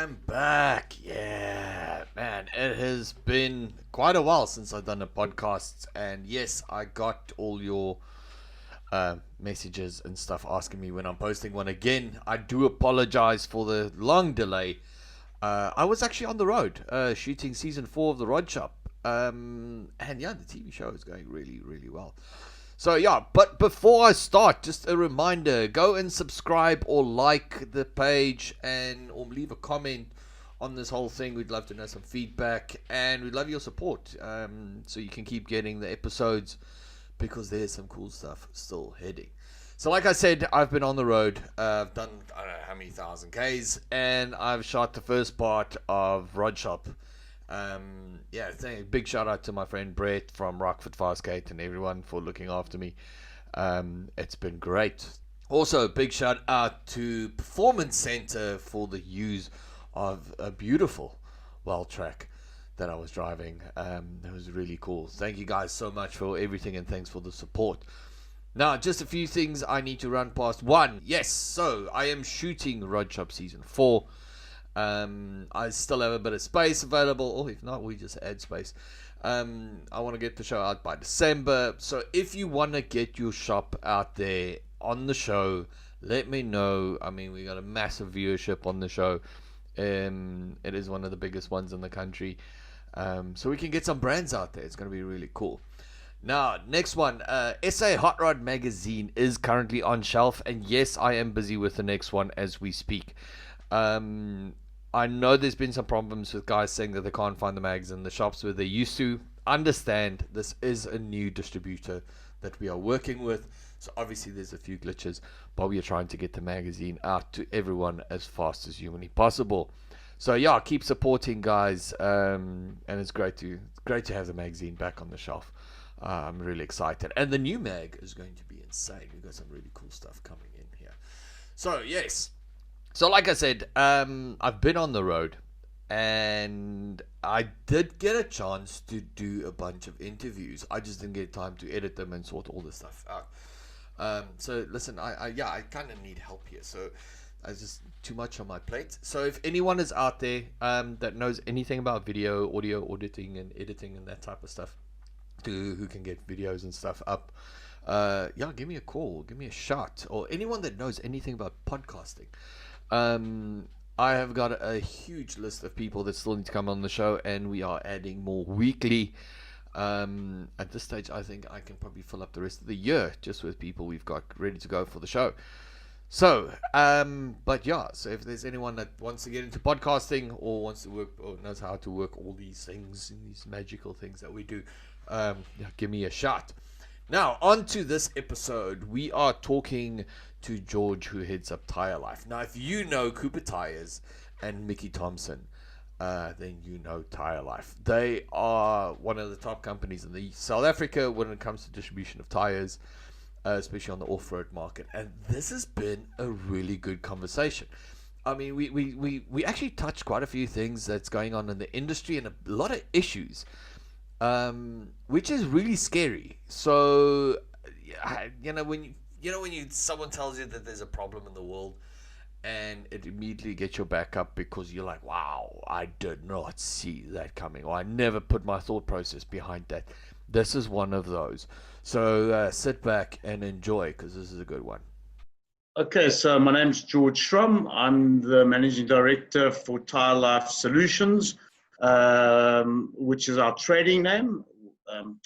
am back. Yeah, man, it has been quite a while since I've done a podcast, and yes, I got all your messages and stuff asking me when I'm posting one again. I do apologize for the long delay. I was actually on the road shooting season 4 of the Rod Shop, and yeah, the TV show is going really, really well. So yeah, but before I start, just a reminder, go and subscribe or like the page or leave a comment on this whole thing. We'd love to know some feedback, and we'd love your support, so you can keep getting the episodes, because there's some cool stuff still heading. So like I said, I've been on the road. I've done, I don't know how many thousand Ks, and I've shot the first part of Rod Shop. Big shout out to my friend Brett from Rockford Fastgate and everyone for looking after me. It's been great. Also, big shout out to Performance Center for the use of a beautiful well track that I was driving. It was really cool. Thank you guys so much for everything, and thanks for the support. Now, just a few things I need to run past. One, yes, so I am shooting Rod Shop Season 4. I still have a bit of space available, or if not, we just add space. I want to get the show out by December, so if you want to get your shop out there on the show, let me know. I mean, we got a massive viewership on the show. It is one of the biggest ones in the country, so we can get some brands out there. It's going to be really cool. Now, next one, SA Hot Rod magazine is currently on shelf, and yes, I am busy with the next one as we speak. I know there's been some problems with guys saying that they can't find the mags in the shops where they used to. Understand, this is a new distributor that we are working with, so obviously there's a few glitches, but we are trying to get the magazine out to everyone as fast as humanly possible. So yeah, keep supporting, guys, and it's great to have the magazine back on the shelf. I'm really excited, and the new mag is going to be insane. We've got some really cool stuff coming in here. So yes. So like I said, I've been on the road, and I did get a chance to do a bunch of interviews. I just didn't get time to edit them and sort all this stuff out. So listen, I kind of need help here. So I just too much on my plate. So if anyone is out there that knows anything about video, audio auditing, and editing and that type of stuff, who can get videos and stuff up, give me a call, give me a shot, or anyone that knows anything about podcasting. I have got a huge list of people that still need to come on the show, and we are adding more weekly. At this stage, I think I can probably fill up the rest of the year just with people we've got ready to go for the show. So, so if there's anyone that wants to get into podcasting or wants to work or knows how to work all these things and these magical things that we do, give me a shot. Now, on to this episode. We are talking to George, who heads up TyreLife. Now, if you know Cooper Tires and Mickey Thompson, then you know TyreLife. They are one of the top companies in South Africa when it comes to distribution of tires, especially on the off-road market. And this has been a really good conversation. I mean, we actually touched quite a few things that's going on in the industry and a lot of issues, which is really scary. So, when someone tells you that there's a problem in the world, and it immediately gets your back up because you're like, wow, I did not see that coming, or I never put my thought process behind that. This is one of those. So sit back and enjoy, because this is a good one. Okay, so my name's Georg Schramm. I'm the Managing Director for TyreLife Solutions, which is our trading name.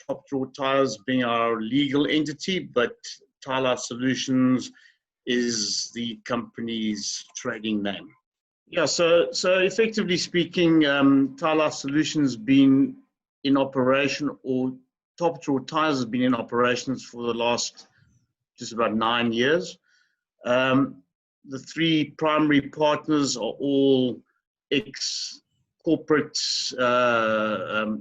Top Draw Tires being our legal entity, but TyreLife Solutions is the company's trading name. Yeah, so effectively speaking, TyreLife Solutions has been in operation, or Top Draw Tires has been in operations for the last just about 9 years. The three primary partners are all ex-corporate,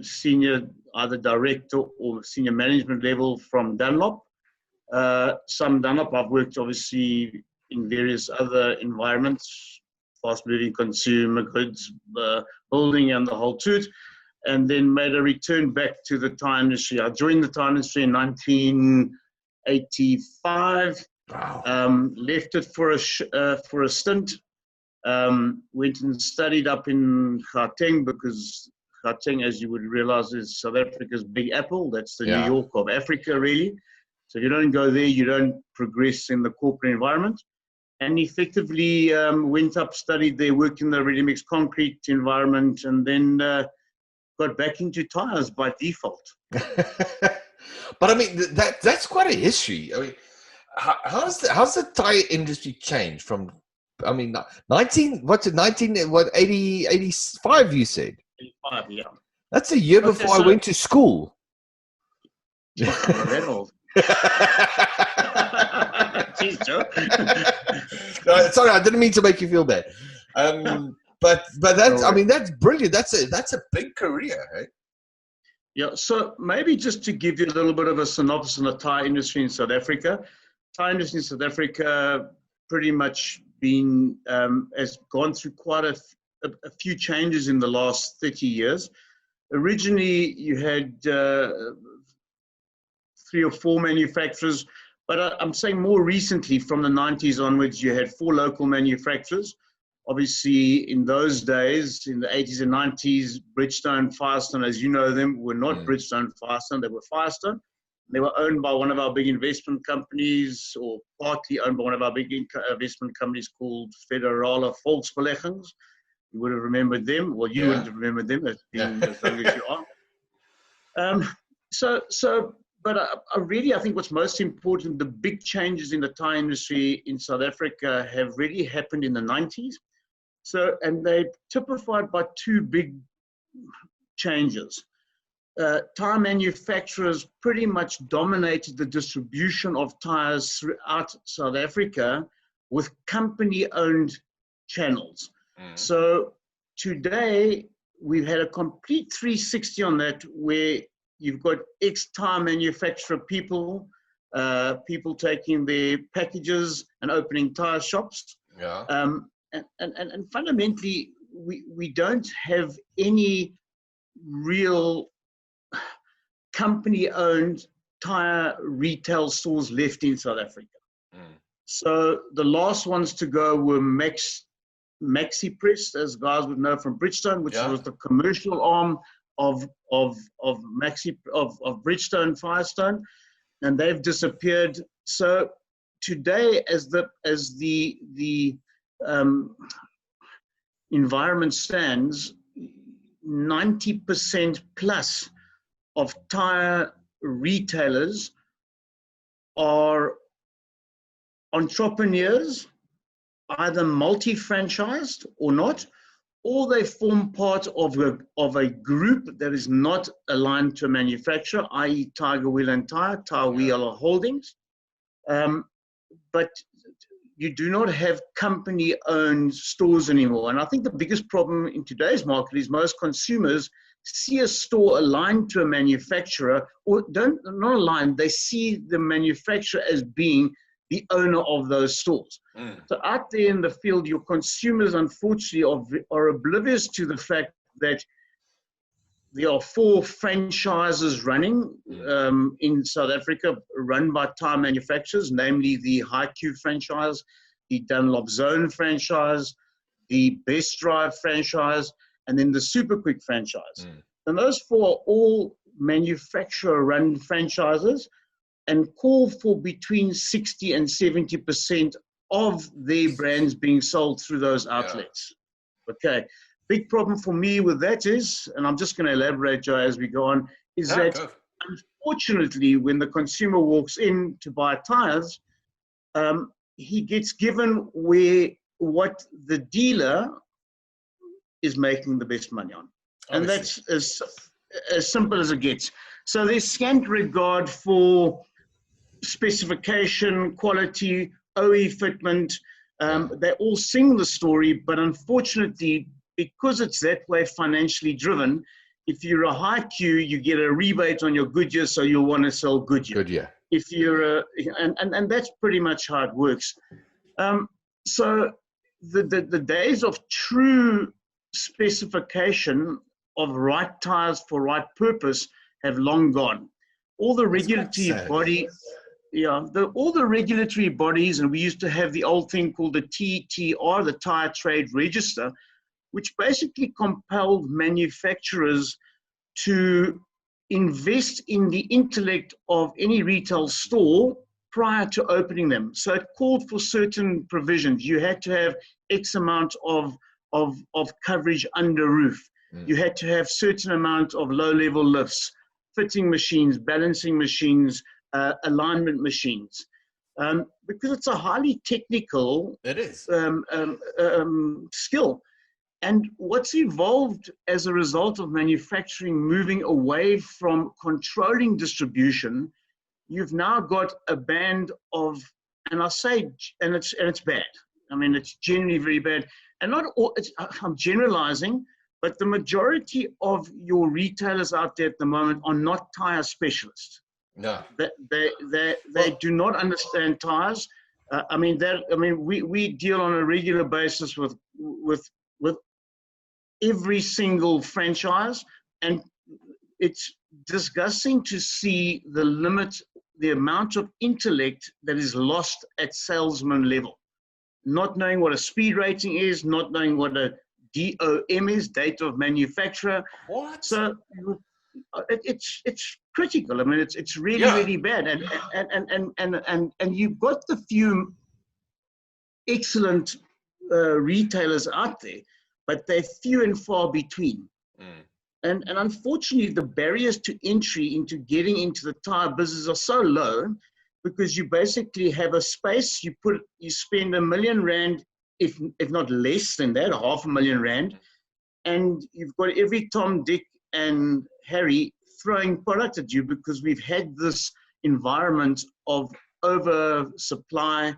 senior, either director or senior management level from Dunlop. Some Dunlop, I've worked obviously in various other environments, fast-moving consumer goods, building and the whole toot, and then made a return back to the tire industry. I joined the tire industry in 1985. Wow. Left it for a stint, Went and studied up in Gauteng, because Gauteng, as you would realize, is South Africa's big apple. That's the New York of Africa, really. So if you don't go there, you don't progress in the corporate environment. And effectively went up, studied there, worked in the ready-mix concrete environment, and then got back into tires by default. But I mean, that's quite a history. I mean, how's the tire industry changed from? I mean, 85 you said? 85, yeah. That's a year before I went to school. I'm not that old. Jeez, Joe. No, sorry, I didn't mean to make you feel bad. But that's, I mean, that's brilliant. That's a big career, hey? Yeah, so maybe just to give you a little bit of a synopsis on the tire industry in South Africa. Tire industry in South Africa pretty much has gone through quite a few changes in the last 30 years. Originally, you had 3 or 4 manufacturers, but I'm saying more recently, from the 90s onwards, you had 4 local manufacturers. Obviously, in those days, in the 80s and 90s, Bridgestone, Firestone, as you know them, were not Bridgestone, Firestone, they were Firestone. They were owned by one of our big investment companies, or partly owned by one of our big investment companies called Federale Volksbeleggings. You would have remembered them. Well, you wouldn't have remembered them, as being as young as you are. But I think what's most important, the big changes in the tire industry in South Africa have really happened in the 90s. So, and they typified by 2 big changes. Tire manufacturers pretty much dominated the distribution of tires throughout South Africa with company-owned channels. So today, we've had a complete 360 on that, where you've got ex-tire manufacturer people taking their packages and opening tire shops. And fundamentally, we don't have any real company-owned tire retail stores left in South Africa. So the last ones to go were Maxi Press, as guys would know from Bridgestone, which was the commercial arm of Bridgestone, Firestone, and they've disappeared. So today, as the environment stands, 90% plus of tire retailers are entrepreneurs, either multi-franchised or not, or they form part of a group that is not aligned to a manufacturer, i.e. Tiger Wheel and Tyre Wheel Holdings. But you do not have company-owned stores anymore. And I think the biggest problem in today's market is most consumers see a store aligned to a manufacturer, or not aligned, they see the manufacturer as being the owner of those stores. So out there in the field, your consumers, unfortunately, are oblivious to the fact that there are 4 franchises running in South Africa, run by tire manufacturers, namely the HiQ franchise, the Dunlop Zone franchise, the Best Drive franchise, and then the Super Quick franchise. And those 4 are all manufacturer-run franchises, and call for between 60 and 70% of their brands being sold through those outlets. Okay. Big problem for me with that is, and I'm just going to elaborate, Joe, as we go on, is that unfortunately, when the consumer walks in to buy tires, he gets given what the dealer is making the best money on. And that's as simple as it gets. So there's scant regard for specification, quality, OE fitment. They all sing the story, but unfortunately, because it's that way financially driven, if you're a HiQ, you get a rebate on your Goodyear, so you'll want to sell Goodyear. If you're and that's pretty much how it works. So the days of true specification of right tires for right purpose have long gone. All the regulatory body, all the regulatory bodies, and we used to have the old thing called the TTR, the Tire Trade Register, which basically compelled manufacturers to invest in the intellect of any retail store prior to opening them. So it called for certain provisions. You had to have X amount of coverage under roof. You had to have certain amount of low-level lifts, fitting machines, balancing machines, alignment machines. Because it's a highly technical skill. And what's evolved as a result of manufacturing moving away from controlling distribution, you've now got a band of, and I say, and it's bad. I mean, it's generally very bad. And not all, I'm generalizing, but the majority of your retailers out there at the moment are not tire specialists. No. They do not understand tires. We deal on a regular basis with every single franchise, and it's disgusting to see the amount of intellect that is lost at salesman level. Not knowing what a speed rating is, not knowing what a DOM is, date of manufacturer. What? So it's critical. I mean, it's really bad. And you've got the few excellent retailers out there, but they're few and far between. And unfortunately, the barriers to entry into getting into the tire business are so low, because you basically have a space, you spend R1 million, if not less than that, R500,000 rand, and you've got every Tom, Dick, and Harry throwing product at you, because we've had this environment of oversupply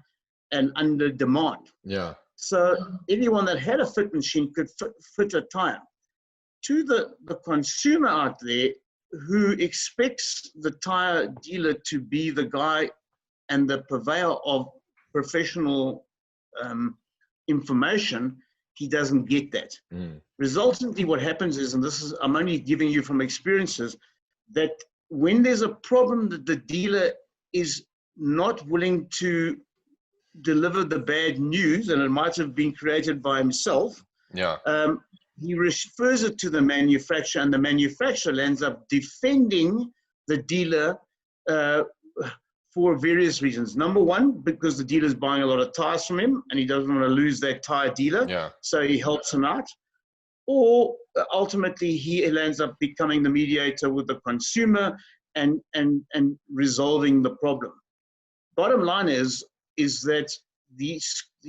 and under demand. Yeah. So anyone that had a fit machine could fit a tire. To the consumer out there who expects the tire dealer to be the guy and the purveyor of professional information, he doesn't get that. Resultantly, what happens is, and this is, I'm only giving you from experiences, that when there's a problem that the dealer is not willing to deliver the bad news, and it might have been created by himself, he refers it to the manufacturer, and the manufacturer ends up defending the dealer for various reasons. Number one, because the dealer is buying a lot of tires from him and he doesn't want to lose that tire dealer, so he helps him out. Or ultimately, he ends up becoming the mediator with the consumer and resolving the problem. Bottom line is that the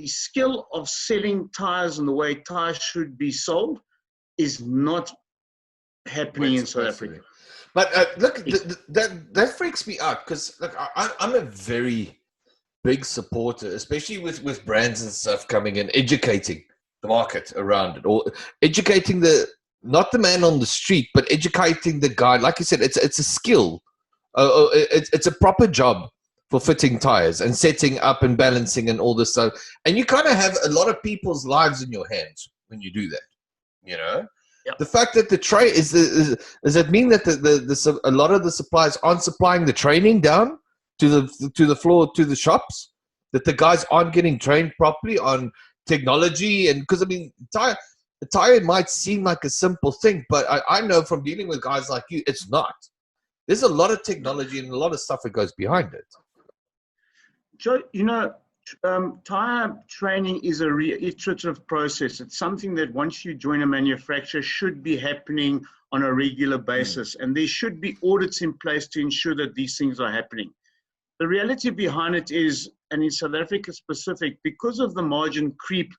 skill of selling tires and the way tires should be sold is not happening in South Africa. But look, that freaks me out, because look, I'm a very big supporter, especially with brands and stuff coming in, educating the market around it, or educating not the man on the street, but educating the guy. Like you said, it's a skill. It's a proper job for fitting tires and setting up and balancing and all this stuff. And you kind of have a lot of people's lives in your hands when you do that, you know? The fact that the trade does that mean that a lot of the suppliers aren't supplying the training down to the floor, to the shops, that the guys aren't getting trained properly on technology? And because, I mean, the tire might seem like a simple thing, but I know from dealing with guys like you, it's not. There's a lot of technology and a lot of stuff that goes behind it. Joe, you know, tire training is a iterative process. It's something that once you join a manufacturer should be happening on a regular basis. And there should be audits in place to ensure that these things are happening. The reality behind it is, and in South Africa specific, because of the margin creep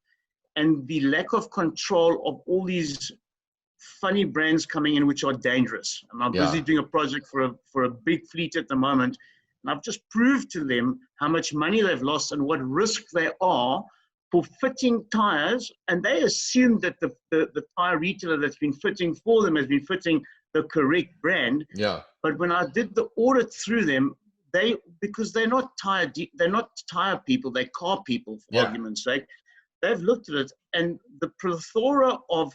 and the lack of control of all these funny brands coming in, which are dangerous. And I'm busy doing a project for a big fleet at the moment. And I've just proved to them how much money they've lost and what risk they are for fitting tires. And they assume that the tire retailer that's been fitting for them has been fitting the correct brand. But when I did the audit through them, because they're not tire people, they're car people, for argument's sake. They've looked at it, and the plethora of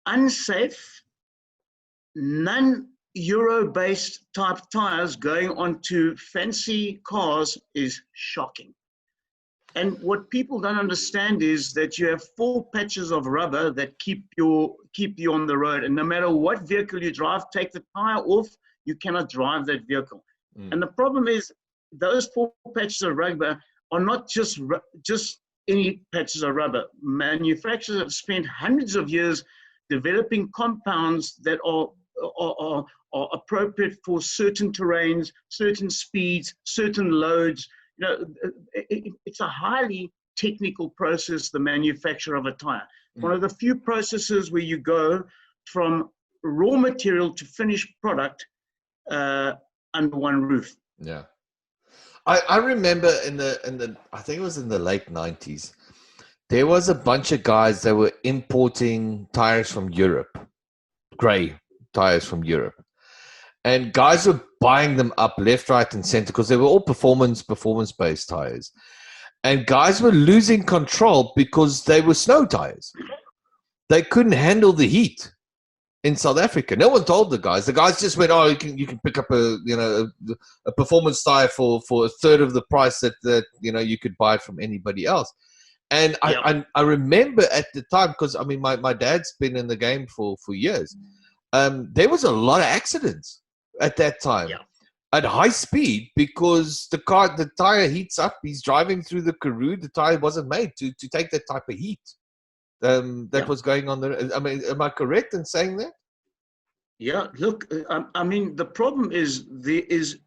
unsafe, Euro-based type tires going onto fancy cars is shocking. And what people don't understand is that you have 4 patches of rubber that keep you on the road. And no matter what vehicle you drive, take the tire off, you cannot drive that vehicle. And the problem is those 4 patches of rubber are not just any patches of rubber. Manufacturers have spent hundreds of years developing compounds that are appropriate for certain terrains, certain speeds, certain loads. You know, it's a highly technical process, the manufacture of a tire. One of the few processes where you go from raw material to finished product under one roof. Yeah. I remember in the I think it was in the late 90s, there was a bunch of guys that were importing tires from Europe, gray tires from Europe. And guys were buying them up left, right, and center because they were all performance-based tires. And guys were losing control because they were snow tires. They couldn't handle the heat in South Africa. No one told the guys. The guys just went, "Oh, you can pick up a performance tire for a third of the price that you could buy it from anybody else." And I remember at the time, because I mean my dad's been in the game for years. There was a lot of accidents at that time at high speed because the tire heats up. He's driving through the Karoo. The tire wasn't made to take that type of heat that was going on there. I mean, am I correct in saying that? Yeah, look, I mean, the problem is there is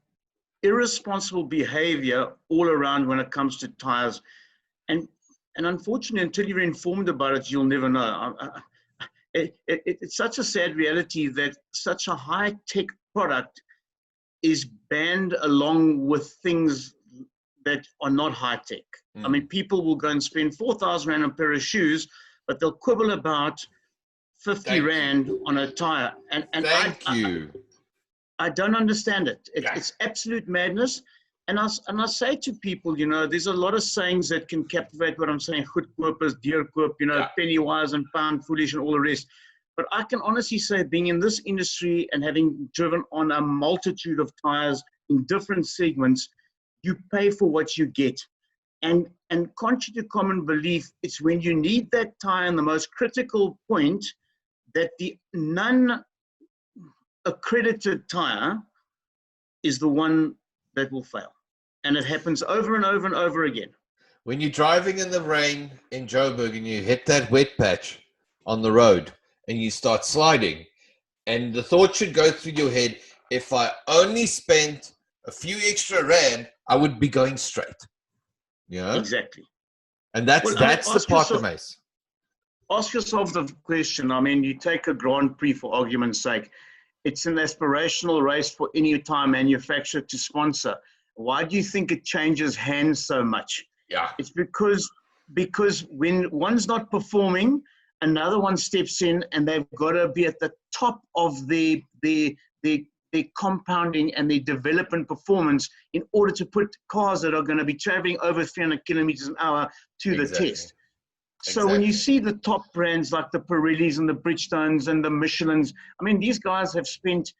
irresponsible behavior all around when it comes to tires. And unfortunately, until you're informed about it, you'll never know. It's such a sad reality that such a high-tech product is banned along with things that are not high-tech. I mean, people will go and spend 4,000 Rand on a pair of shoes, but they'll quibble about 50 Rand on a tire. And I don't understand it. It's absolute madness. And I say to people, there's a lot of sayings that can captivate what I'm saying, goedkoop is deurkoop, penny wise and pound foolish and all the rest. But I can honestly say, being in this industry and having driven on a multitude of tires in different segments, you pay for what you get. And contrary to common belief, it's when you need that tire in the most critical point that the non-accredited tire is the one that will fail. And it happens over and over and over again. When you're driving in the rain in Joburg and you hit that wet patch on the road and you start sliding, and the thought should go through your head, if I only spent a few extra Rand, I would be going straight. Exactly. And that's the part of Mace. Ask yourself the question. I mean, you take a Grand Prix for argument's sake. It's an aspirational race for any tire manufacturer to sponsor. Why do you think it changes hands so much? Yeah. It's because when one's not performing, another one steps in and they've got to be at the top of the compounding and the development performance in order to put cars that are going to be traveling over 300 kilometers an hour to the test. So when you see the top brands like the Pirellis and the Bridgestones and the Michelins, I mean, these guys have spent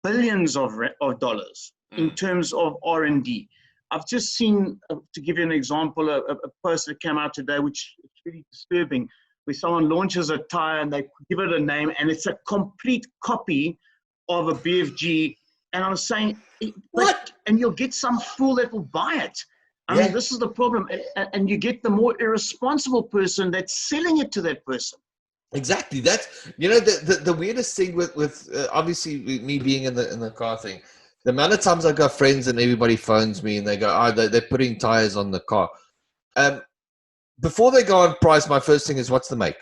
billions of dollars in terms of R&D. I've just seen, to give you an example, a post that came out today, which is really disturbing, where someone launches a tire and they give it a name and it's a complete copy of a BFG. And I'm saying, what? And you'll get some fool that will buy it. I mean, this is the problem. And you get the more irresponsible person that's selling it to that person. Exactly. That's, the weirdest thing with obviously me being in the car thing, the amount of times I've got friends and everybody phones me and they go, they're putting tires on the car. Before they go on price, my first thing is, what's the make?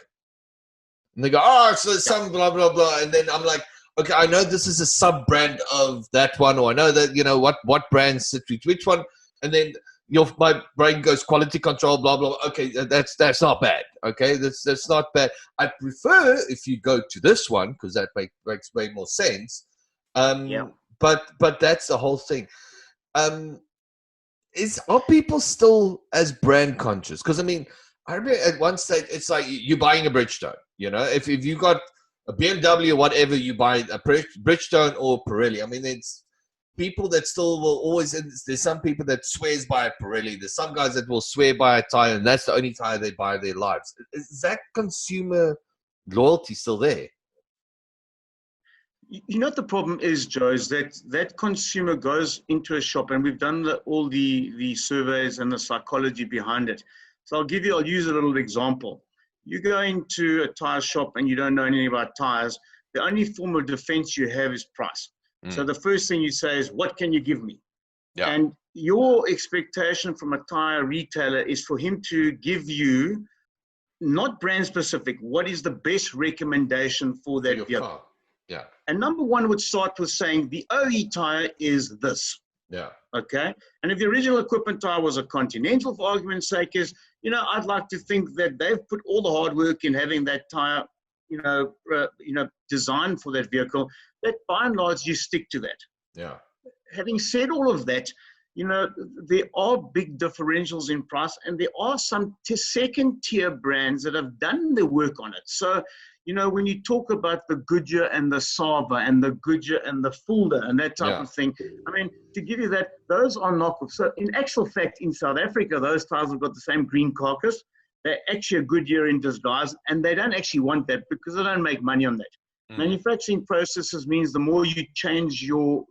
And they go, so some blah, blah, blah. And then I'm like, okay, I know this is a sub-brand of that one, or I know that, what brands sit with which one. And then my brain goes quality control, blah, blah. Okay, that's not bad. Okay, that's not bad. I prefer if you go to this one, because that makes way more sense. But that's the whole thing. Are people still as brand conscious? Because I mean, I remember at one stage it's like you're buying a Bridgestone. If you got a BMW, whatever you buy, a Bridgestone or Pirelli. I mean, it's people that still will always. There's some people that swears by a Pirelli. There's some guys that will swear by a tire, and that's the only tire they buy their lives. Is that consumer loyalty still there? You know what the problem is, Joe, is that consumer goes into a shop, and we've done all the surveys and the psychology behind it. So I'll use a little example. You go into a tire shop and you don't know anything about tires. The only form of defense you have is price. So the first thing you say is, what can you give me? Yeah. And your expectation from a tire retailer is for him to give you, not brand specific, what is the best recommendation for that vehicle. Car. Yeah. And number one would start with saying the OE tire is this. Yeah. Okay. And if the original equipment tire was a Continental, for argument's sake, is, I'd like to think that they've put all the hard work in having that tire, designed for that vehicle, that by and large you stick to that. Yeah. Having said all of that, there are big differentials in price, and there are some second tier brands that have done the work on it. So, when you talk about the Goodyear and the Saba and the Goodyear and the Fulda and that type of thing, I mean, to give you that, those are knockoffs. So in actual fact, in South Africa, those tires have got the same green carcass. They're actually a Goodyear in disguise, and they don't actually want that because they don't make money on that. Manufacturing processes means the more you change your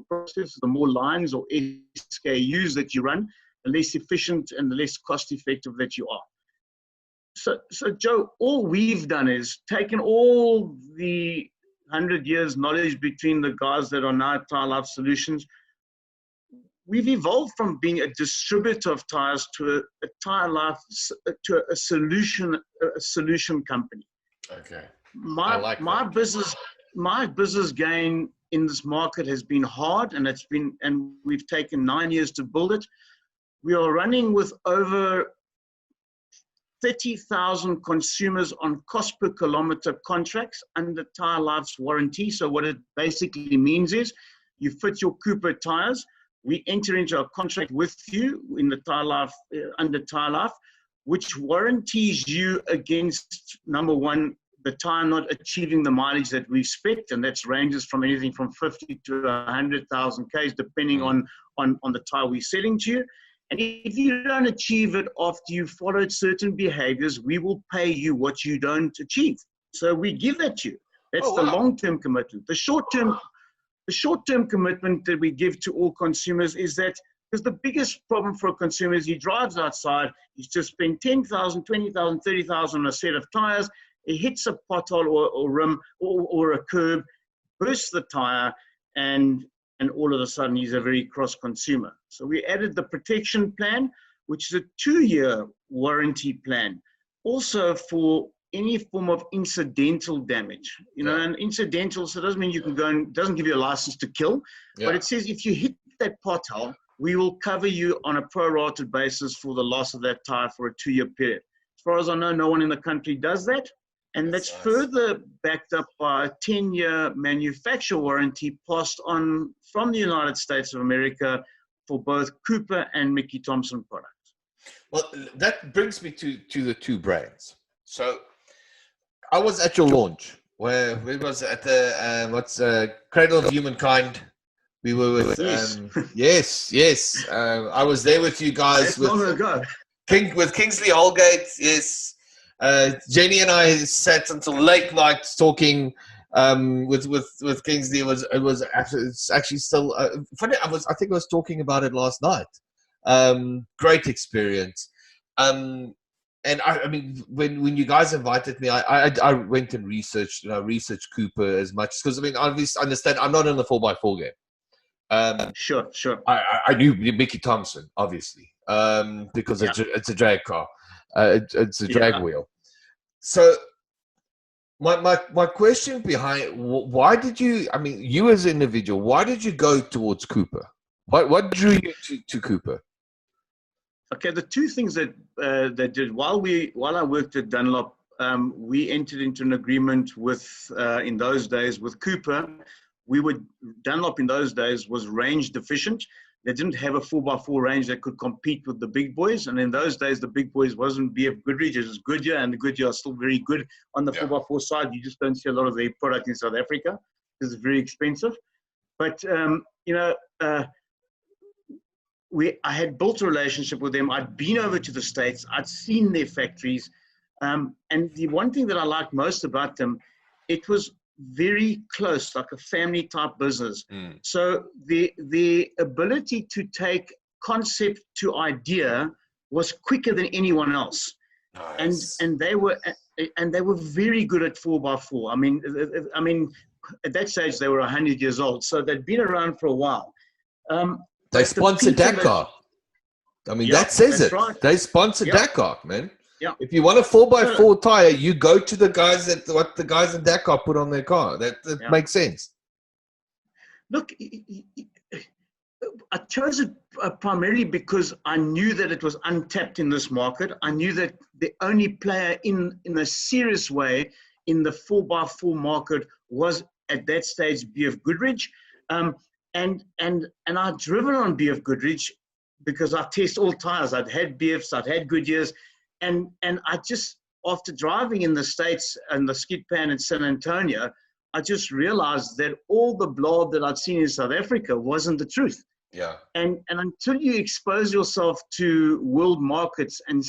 process, the more lines or SKUs that you run, the less efficient and the less cost effective that you are. So Joe, all we've done is taken all the 100 years knowledge between the guys that are now at TyreLife Solutions. We've evolved from being a distributor of tires to a TyreLife, to a solution company. Okay. My business gain in this market has been hard, and we've taken 9 years to build it. We are running with over 30,000 consumers on cost per kilometer contracts under TyreLife's warranty. So what it basically means is, you fit your Cooper tires, we enter into a contract with you in the TyreLife, under TyreLife, which warranties you against, number one, the tire not achieving the mileage that we expect, and that ranges from anything from 50 to 100,000 Ks, depending on the tire we're selling to you. And if you don't achieve it after you followed certain behaviors, we will pay you what you don't achieve. So we give that to you. That's the long-term commitment. The short-term commitment that we give to all consumers is that, because the biggest problem for a consumer is he drives outside, he's just spent 10,000, 20,000, 30,000 on a set of tires, he hits a pothole or rim or a curb, bursts the tire, and all of a sudden he's a very cross consumer. So we added the protection plan, which is a 2-year warranty plan, also for any form of incidental damage. And incidental, so it doesn't mean you can go and doesn't give you a license to kill, but it says if you hit that pothole, we will cover you on a prorated basis for the loss of that tire for a 2-year period. As far as I know, no one in the country does that. And that's further backed up by a 10-year manufacturer warranty passed on from the United States of America for both Cooper and Mickey Thompson products. Well, that brings me to the two brands. So I was at your launch, where we was at the Cradle of Humankind. We were with yes. I was there with you guys. That's long ago. With Kingsley Holgate, yes. Jenny and I sat until late nights talking with Kingsley. It was actually still funny. I think I was talking about it last night. Great experience. And I mean, when you guys invited me, I went and researched Cooper as much, because I mean, obviously, understand I'm not in the 4x4 game. Sure. I knew Mickey Thompson, obviously, because it's a drag car. It's a drag wheel. So my question behind, why did you, I mean, you as an individual, why did you go towards Cooper? What drew you to Cooper? Okay, the two things that did, while I worked at Dunlop, we entered into an agreement with, in those days, with Cooper. Dunlop in those days was range deficient. They didn't have a 4x4 range that could compete with the big boys. And in those days, the big boys wasn't BF Goodrich, it was Goodyear, and the Goodyear are still very good on the 4x4 side. You just don't see a lot of their product in South Africa because it's very expensive. But, I had built a relationship with them. I'd been over to the States. I'd seen their factories. And the one thing that I liked most about them, it was very close, like a family type business. So the ability to take concept to idea was quicker than anyone else. Nice. And they were very good at 4x4. I mean, at that stage they were 100 years old, so they'd been around for a while. They sponsor Dakar. That says it. Right. They sponsor Dakar, man. Yeah. If you want a 4x4 tire, you go to the guys what the guys in Dakar put on their car. That makes sense. Look, I chose it primarily because I knew that it was untapped in this market. I knew that the only player in a serious way in the 4x4 market was at that stage BF Goodrich. And I'd driven on BF Goodrich because I test all tires. I'd had BFs, I'd had Goodyears. And I just, after driving in the States and the skid pan in San Antonio, I just realized that all the blog that I'd seen in South Africa wasn't the truth. Yeah. And until you expose yourself to world markets and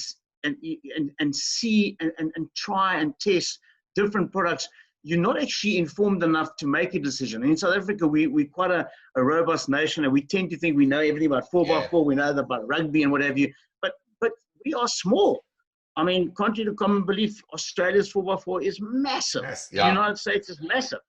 see and try and test different products, you're not actually informed enough to make a decision. And in South Africa, we're quite a robust nation, and we tend to think we know everything about 4x4, we know about rugby and what have you, but we are small. I mean, contrary to common belief, Australia's 4x4 is massive. Yes, The United States is massive.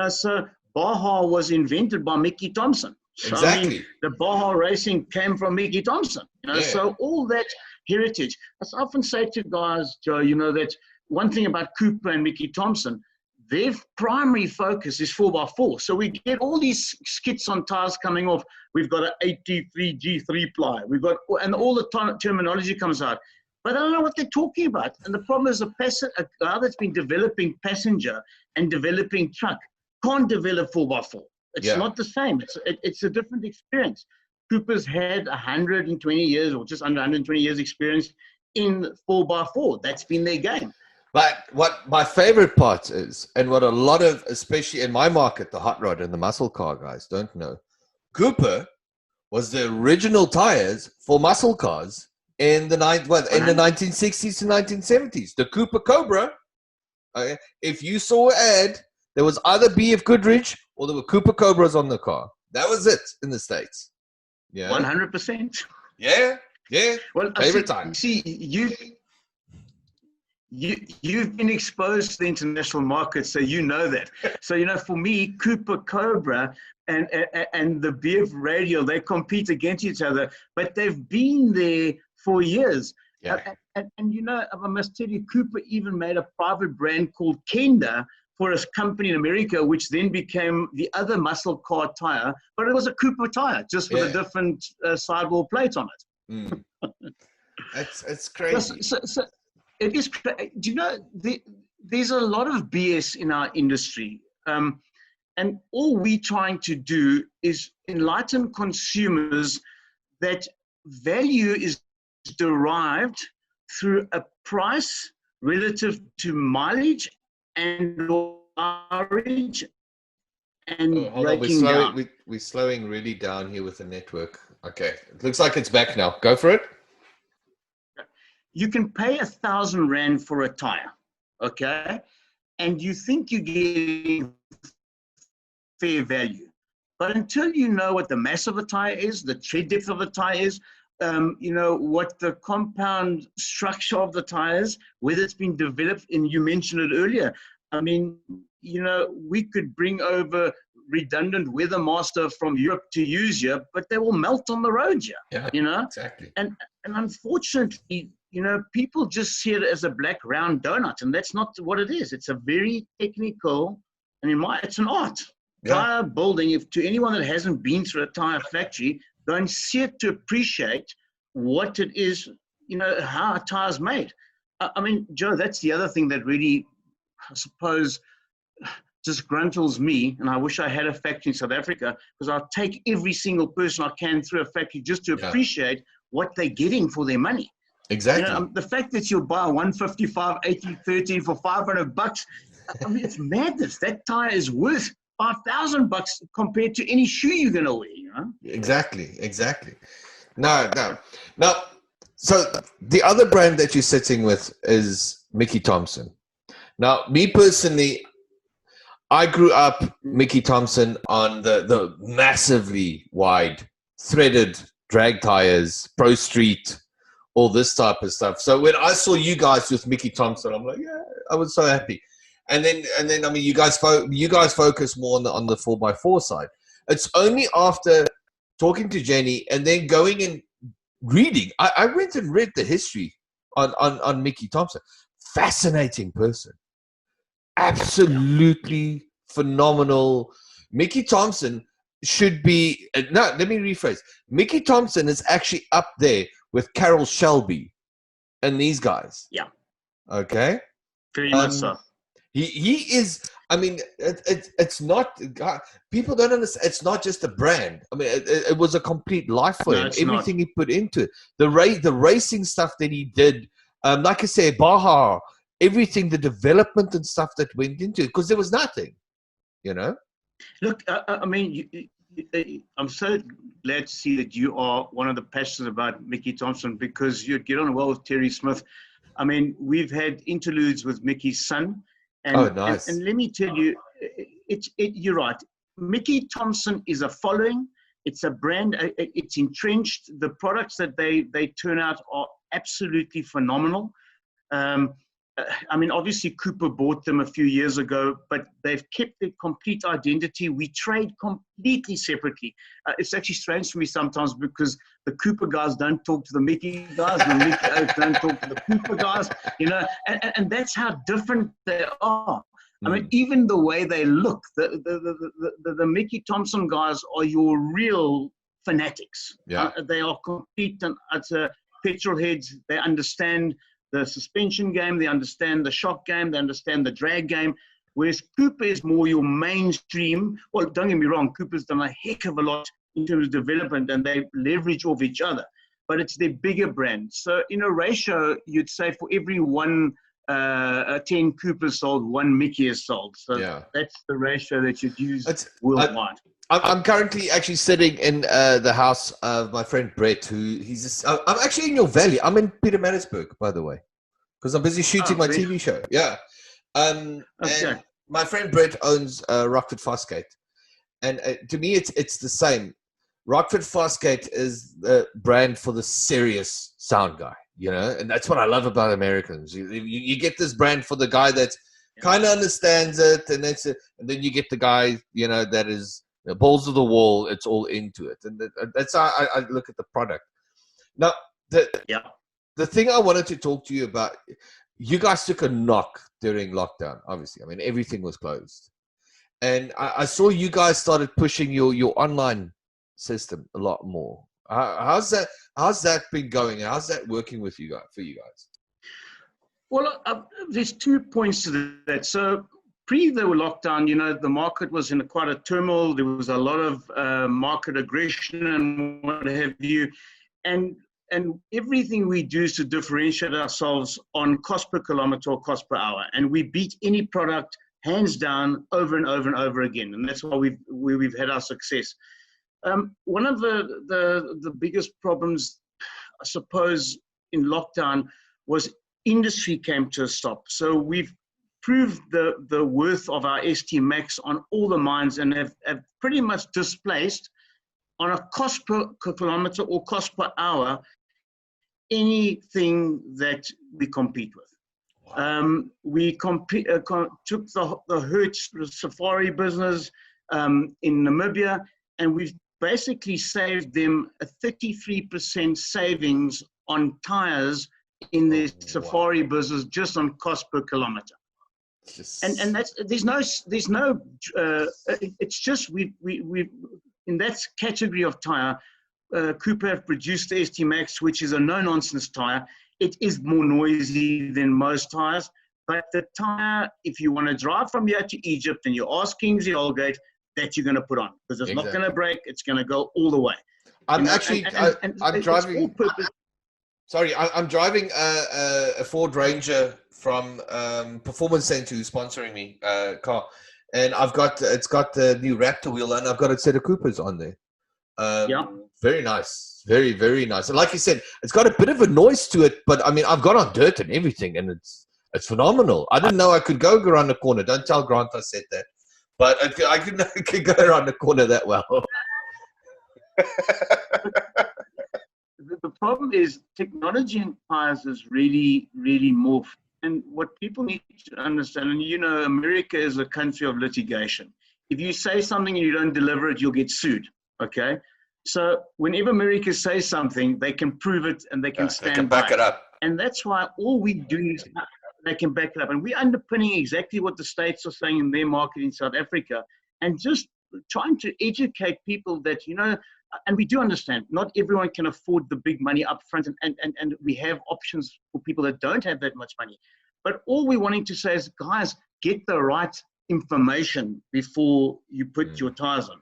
So Baja was invented by Mickey Thompson. So, exactly. The Baja racing came from Mickey Thompson. So all that heritage. I often say to guys, Joe, that one thing about Cooper and Mickey Thompson, their primary focus is 4x4. So we get all these skits on tires coming off. We've got an 83 G3 ply. And all the terminology comes out. But I don't know what they're talking about. And the problem is a guy that's been developing passenger and developing truck can't develop 4x4. It's not the same. It's a different experience. Cooper's had 120 years or just under 120 years experience in 4x4. That's been their game. But what my favorite part is, and what a lot of, especially in my market, the hot rod and the muscle car guys don't know, Cooper was the original tires for muscle cars in the 1960s to 1970s. The Cooper Cobra, if you saw an ad, there was either BF Goodrich or there were Cooper Cobras on the car. That was it in the States. 100%. Yeah. Well, favorite time. See, you've been exposed to the international market, so you know that. So for me, Cooper Cobra and the BF Radial, they compete against each other, but they've been there for years. Yeah. And I must tell you, Cooper even made a private brand called Kenda for a company in America, which then became the other muscle car tire, but it was a Cooper tire, just with a different sidewall plate on it. It's crazy. So it is. Do you know, there's a lot of BS in our industry, and all we're trying to do is enlighten consumers that value is derived through a price relative to mileage and mileage and breaking down. We're slowing really down here with the network. Okay, it looks like it's back now. Go for it. You can pay 1,000 Rand for a tire, okay? And you think you're getting fair value. But until you know what the mass of the tire is, the tread depth of the tire is, what the compound structure of the tires, whether it's been developed, and you mentioned it earlier. I mean, we could bring over redundant Weathermaster from Europe to use here, but they will melt on the road here. Yeah, exactly. And unfortunately, people just see it as a black round donut, and that's not what it is. It's a very technical, it's an art. Tire building, to anyone that hasn't been through a tire factory, go and see it to appreciate what it is, how a tire's made. Joe, that's the other thing that really, I suppose, disgruntles me, and I wish I had a factory in South Africa, because I'll take every single person I can through a factory just to appreciate what they're getting for their money. Exactly. You know, the fact that you'll buy a 155 80 30 for $500, I mean, it's madness. That tire is worth $5,000 compared to any shoe you're going to wear, you know? Exactly. No. Now, so the other brand that you're sitting with is Mickey Thompson. Now, me personally, I grew up Mickey Thompson on the massively wide threaded drag tires, Pro Street, all this type of stuff. So when I saw you guys with Mickey Thompson, I'm like, yeah, I was so happy. And then I mean, you guys focus more on the 4x4 side. It's only after talking to Jenny and then going and reading. I went and read the history on Mickey Thompson. Fascinating person. Absolutely phenomenal. Mickey Thompson should be, no, let me rephrase. Mickey Thompson is actually up there with Carroll Shelby and these guys. Yeah. Okay. Very much so. He is, I mean, it's not, people don't understand, it's not just a brand. I mean, it was a complete life for him. Everything he put into it. The racing stuff that he did, like I say, Baja, everything, the development and stuff that went into it, because there was nothing, you know? Look, I mean, I'm so glad to see that you are one of the passions about Mickey Thompson, because you'd get on well with Terry Smith. I mean, we've had interludes with Mickey's son. And, nice. And let me tell you, you're right. Mickey Thompson is a following. It's a brand. It's entrenched. The products that they turn out are absolutely phenomenal. I mean, obviously Cooper bought them a few years ago, but they've kept their complete identity. We trade completely separately. It's actually strange for me sometimes, because the Cooper guys don't talk to the Mickey guys, and the Mickey guys don't talk to the Cooper guys, you know, and that's how different they are. I mean, even the way they look, the Mickey Thompson guys are your real fanatics. Yeah. They are complete and utter petrol heads. They understand the suspension game, they understand the shock game, they understand the drag game, whereas Cooper is more your mainstream. Well, don't get me wrong, Cooper's done a heck of a lot in terms of development, and they leverage off each other, but it's their bigger brand. So in a ratio, you'd say for every 10 Coopers sold, 1 Mickey is sold. So that's the ratio that you'd use worldwide. I'm currently actually sitting in the house of my friend Brett, I'm actually in your valley. I'm in Pietermaritzburg, by the way, because I'm busy shooting my TV show. Yeah. And my friend Brett owns Rockford Fastgate. And to me, it's the same. Rockford Fastgate is the brand for the serious sound guy, you know, and that's what I love about Americans. You get this brand for the guy that kind of understands it, and then you get the guy, you know, that is balls to the wall. It's all into it, and that's how I look at the product. Now, the thing I wanted to talk to you about, you guys took a knock during lockdown. Obviously, I mean, everything was closed, and I saw you guys started pushing your online system a lot more. How's that been going? How's that working with you guys, for you guys? Well, there's 2 points to that. So pre the lockdown, you know, the market was in quite a turmoil. There was a lot of market aggression and what have you, and everything we do is to differentiate ourselves on cost per kilometer or cost per hour, and we beat any product hands down over and over and over again, and that's why we've had our success. One of the biggest problems, I suppose, in lockdown was industry came to a stop. So we've proved the worth of our ST Max on all the mines, and have pretty much displaced, on a cost per kilometer or cost per hour, anything that we compete with. We took the Hertz Safari business in Namibia, and we've basically saved them a 33% savings on tires in their Safari business, just on cost per kilometer. And that's, there's no it's just we in that category of tire, Cooper have produced the ST Max, which is a no-nonsense tire. It is more noisy than most tires, But the tire, if you want to drive from here to Egypt and you ask Kingsley Holgate, that you're going to put on, because it's not going to break. It's going to go all the way. I'm driving. Sorry, I'm driving a Ford Ranger from Performance Center, who's sponsoring me car, and it's got the new Raptor wheel, and I've got a set of Coopers on there. Very nice, very, very nice. And like you said, it's got a bit of a noise to it, but I mean, I've got on dirt and everything, and it's phenomenal. I didn't know I could go around the corner. Don't tell Grant I said that, but I could go around the corner that well. The problem is technology in tires is really, really morphed. And what people need to understand, and you know, America is a country of litigation. If you say something and you don't deliver it, you'll get sued. Okay? So whenever America says something, they can prove it and they can stand they can back it up. And that's why all we do is they can back it up. And we're underpinning exactly what the states are saying in their market in South Africa, and just trying to educate people that, you know, and we do understand not everyone can afford the big money up front, and we have options for people that don't have that much money. But all we're wanting to say is, guys, get the right information before you put your tires on.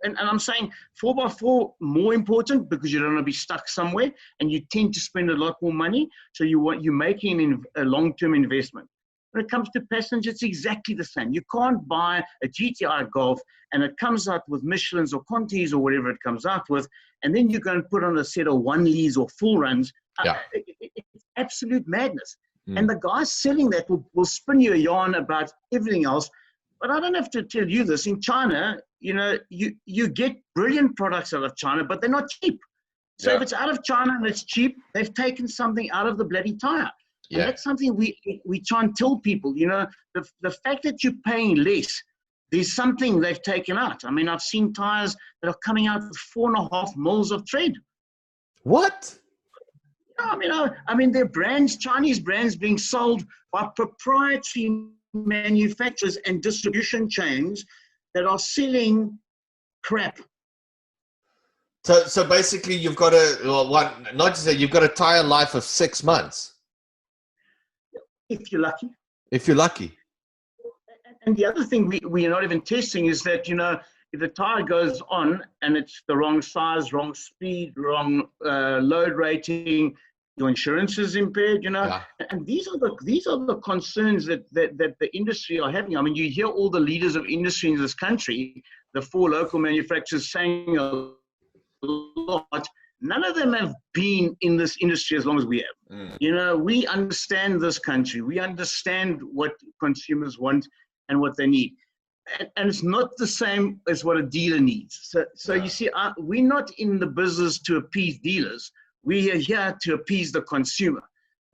And I'm saying 4x4 more important, because you don't want to be stuck somewhere and you tend to spend a lot more money. So you're making a long-term investment. When it comes to passenger, it's exactly the same. You can't buy a GTI Golf and it comes out with Michelins or Contis or whatever it comes out with, and then you go and put on a set of 1Ls or full runs. It's absolute madness. And the guy selling that will spin you a yarn about everything else. But I don't have to tell you this. In China, you know, you get brilliant products out of China, but they're not cheap. So if it's out of China and it's cheap, they've taken something out of the bloody tire. And that's something we try and tell people, you know, the fact that you're paying less, there's something they've taken out. I mean, I've seen tires that are coming out with 4.5 mils of tread. What? I mean, they're brands, Chinese brands being sold by proprietary manufacturers and distribution chains that are selling crap. So basically, you've got you've got a tire life of 6 months. If you're lucky. If you're lucky. And the other thing we are not even testing is that, you know, if the tire goes on and it's the wrong size, wrong speed, wrong load rating, your insurance is impaired, you know. And these are the concerns that the industry are having. I mean, you hear all the leaders of industry in this country, the 4 local manufacturers, saying a lot. None of them have been in this industry as long as we have. You know, we understand this country. We understand what consumers want and what they need. And it's not the same as what a dealer needs. So you see, we're not in the business to appease dealers. We are here to appease the consumer.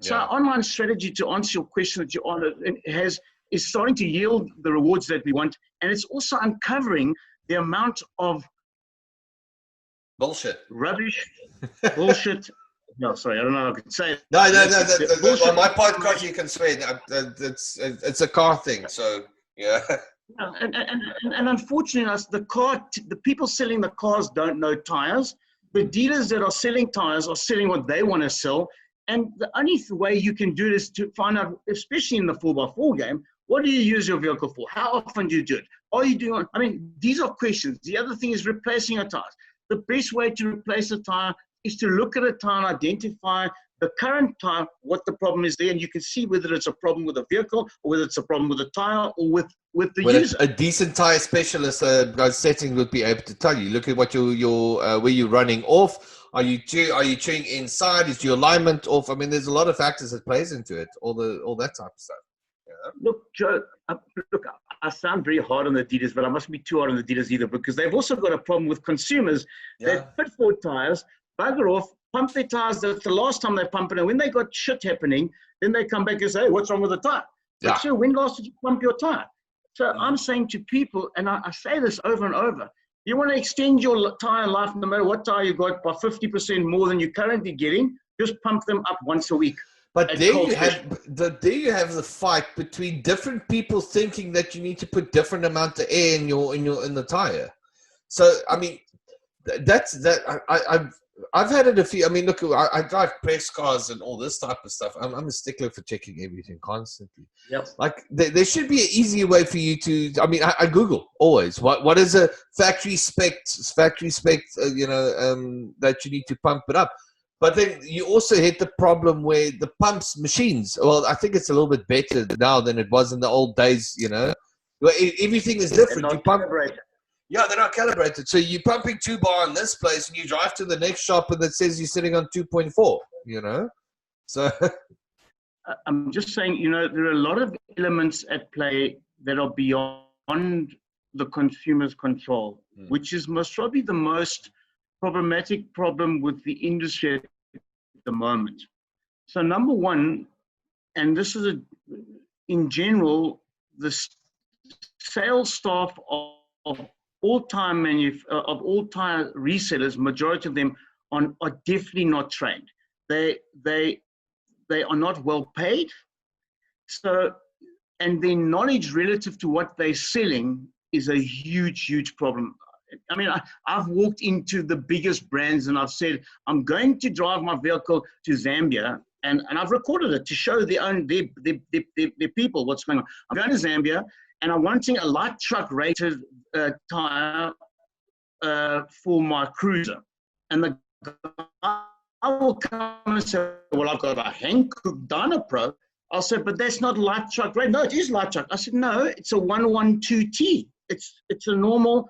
So our online strategy, to answer your question that you is starting to yield the rewards that we want. And it's also uncovering the amount of rubbish, bullshit. No, sorry, I don't know how I could say it. No. On my podcast, you can swear. It's a car thing, so yeah. And unfortunately, the people selling the cars don't know tires. The dealers that are selling tires are selling what they want to sell. And the only way you can do this to find out, especially in the 4x4 game, what do you use your vehicle for? How often do you do it? Are you doing? I mean, these are questions. The other thing is replacing a tire. The best way to replace a tire is to look at a tire and identify the current tire, what the problem is there, and you can see whether it's a problem with the vehicle or whether it's a problem with the tire or with the user. A decent tire specialist setting would be able to tell you. Look at what your where you're running off. Are you chewing inside? Is your alignment off? I mean, there's a lot of factors that plays into it. All that type of stuff. Yeah. Look, Joe. I sound very hard on the dealers, but I mustn't be too hard on the dealers either, because they've also got a problem with consumers that put Ford tires, bugger off, pump their tires. That's the last time they pump it. And when they got shit happening, then they come back and say, hey, what's wrong with the tire? But sure, when last did you pump your tire? So I'm saying to people, and I say this over and over, you want to extend your tire life, no matter what tire you got, by 50% more than you're currently getting, just pump them up once a week. But there you have the fight between different people thinking that you need to put different amount of air in the tire. So I mean, I've had it a few. I mean, look, I drive press cars and all this type of stuff. I'm a stickler for checking everything constantly. Yep. Like there should be an easier way for you to. I mean, I Google always. What is a factory spec? That you need to pump it up. But then you also hit the problem where the pumps machines. Well, I think it's a little bit better now than it was in the old days. Well, everything is different. You pump. Yeah, they're not calibrated. So you're pumping 2 bar in this place, and you drive to the next shop, and it says you're sitting on 2.4. So I'm just saying, there are a lot of elements at play that are beyond the consumer's control, which is most probably the most problematic problem with the industry at the moment. So number one, and this is in general, the sales staff of all tire resellers, majority of them are definitely not trained. They are not well paid. So, and their knowledge relative to what they're selling is a huge problem. I mean, I've walked into the biggest brands and I've said, I'm going to drive my vehicle to Zambia, and I've recorded it to show their people what's going on. I'm going to Zambia and I'm wanting a light truck rated tire for my cruiser. And the guy will come and say, well, I've got a Hankook Dynapro. I'll say, but that's not light truck rated. No, it is light truck. I said, no, it's a 112T. It's a normal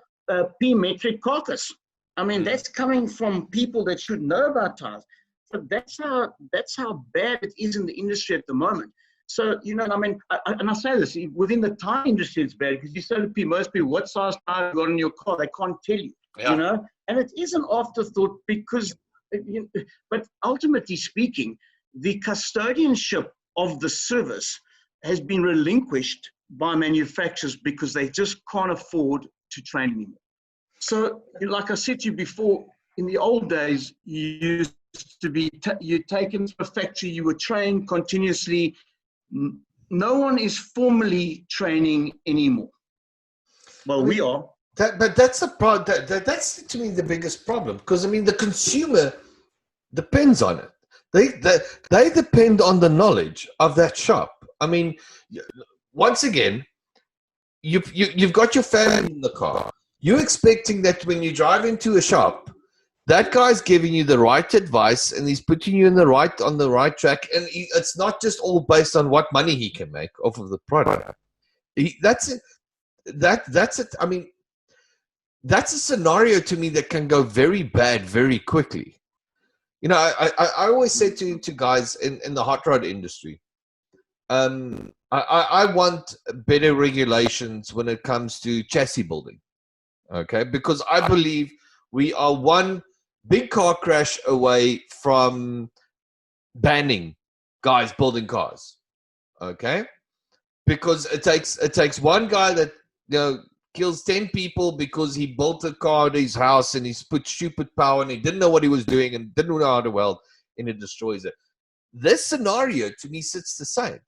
P-metric carcass. I mean, that's coming from people that should know about tires. So that's how bad it is in the industry at the moment. So, I mean, and I say this, within the tire industry, it's bad because you say to most people, what size tire you got in your car? They can't tell you, and it is an afterthought because, but ultimately speaking, the custodianship of the service has been relinquished by manufacturers because they just can't afford to train anymore. So, like I said to you before, in the old days, you used to be, you're taken to a factory, you were trained continuously. No one is formally training anymore. Well, we are. But that's that's to me the biggest problem, because I mean the consumer depends on it. They depend on the knowledge of that shop. I mean, once again, you've got your family in the car. You're expecting that when you drive into a shop, that guy's giving you the right advice and he's putting you on the right track. And it's not just all based on what money he can make off of the product. That's it. That's it. I mean, that's a scenario to me that can go very bad very quickly. I always say to guys in the hot rod industry, I want better regulations when it comes to chassis building. Okay, because I believe we are one big car crash away from banning guys building cars. Okay, because it takes one guy that kills 10 people because he built a car at his house and he's put stupid power and he didn't know what he was doing and didn't know how to weld, and it destroys it. This scenario to me sits the same.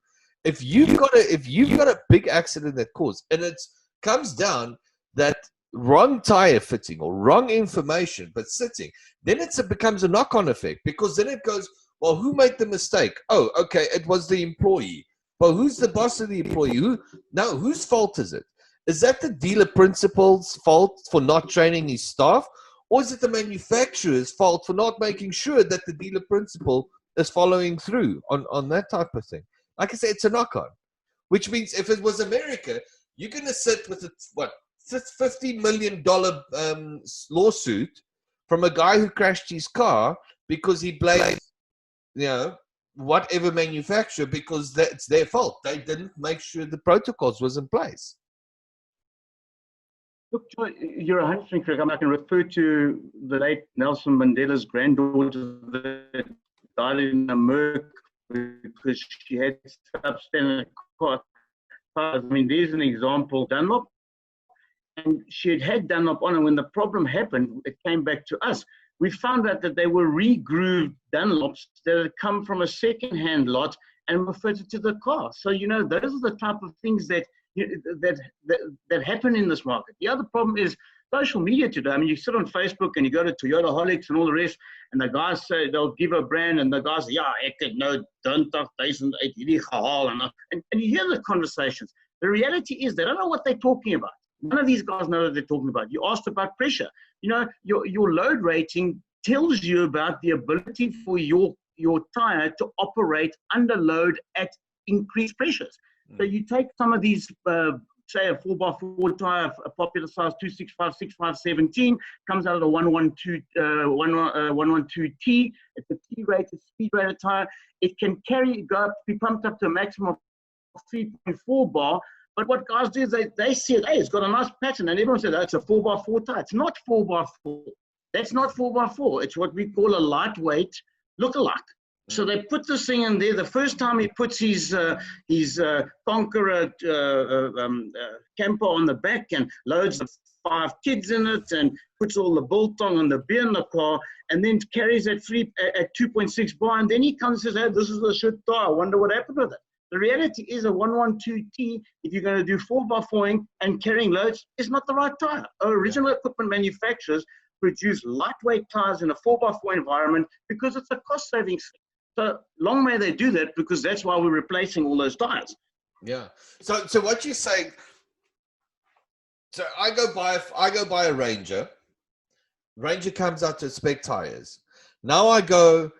If you've got a big accident that caused, and it comes down that wrong tire fitting or wrong information but sitting, then it becomes a knock-on effect, because then it goes, well, who made the mistake? Oh, okay, it was the employee. Well, who's the boss of the employee? Whose fault is it? Is that the dealer principal's fault for not training his staff? Or is it the manufacturer's fault for not making sure that the dealer principal is following through on that type of thing? Like I say, it's a knock-on. Which means if it was America, you're going to sit with $50 million lawsuit from a guy who crashed his car because he blamed, whatever manufacturer, because that's their fault. They didn't make sure the protocols was in place. Look, you're 100% correct. I can refer to the late Nelson Mandela's granddaughter that died in a Merc because she had substandard cars. I mean, there's an example, Dunlop. And she had Dunlop on, and when the problem happened, it came back to us. We found out that they were re-grooved Dunlops that had come from a second-hand lot and were fitted to the car. So, those are the type of things that that happen in this market. The other problem is social media today. I mean, you sit on Facebook and you go to Toyotaholics and all the rest, and the guys say they'll give a brand, and the guys say, yeah, ek het nou 20,000 uit hierdie gehaal, and you hear the conversations. The reality is they don't know what they're talking about. None of these guys know what they're talking about. You asked about pressure. You know, your load rating tells you about the ability for your tire to operate under load at increased pressures. So you take some of these, say a 4x4 tire, a popular size 265, 65, 17, comes out of the 112T. It's a T-rated, speed-rated tire. It can be pumped up to a maximum of 3.4 bar. But what guys do is they see it, hey, it's got a nice pattern, and everyone says, oh, it's a 4x4 tire. It's not 4x4. That's not 4x4. It's what we call a lightweight lookalike. So they put this thing in there. The first time he puts his Conqueror camper on the back and loads the 5 kids in it and puts all the biltong and the beer in the car, and then carries at 2.6 bar, and then he comes and says, hey, this is a shit tire. I wonder what happened with it. The reality is a 112T, if you're going to do 4x4ing and carrying loads, is not the right tire. Original equipment manufacturers produce lightweight tires in a 4x4 environment because it's a cost savings thing. So long may they do that, because that's why we're replacing all those tires. Yeah. So what you're saying, so I go buy a Ranger. Ranger comes out to spec tires. Now I go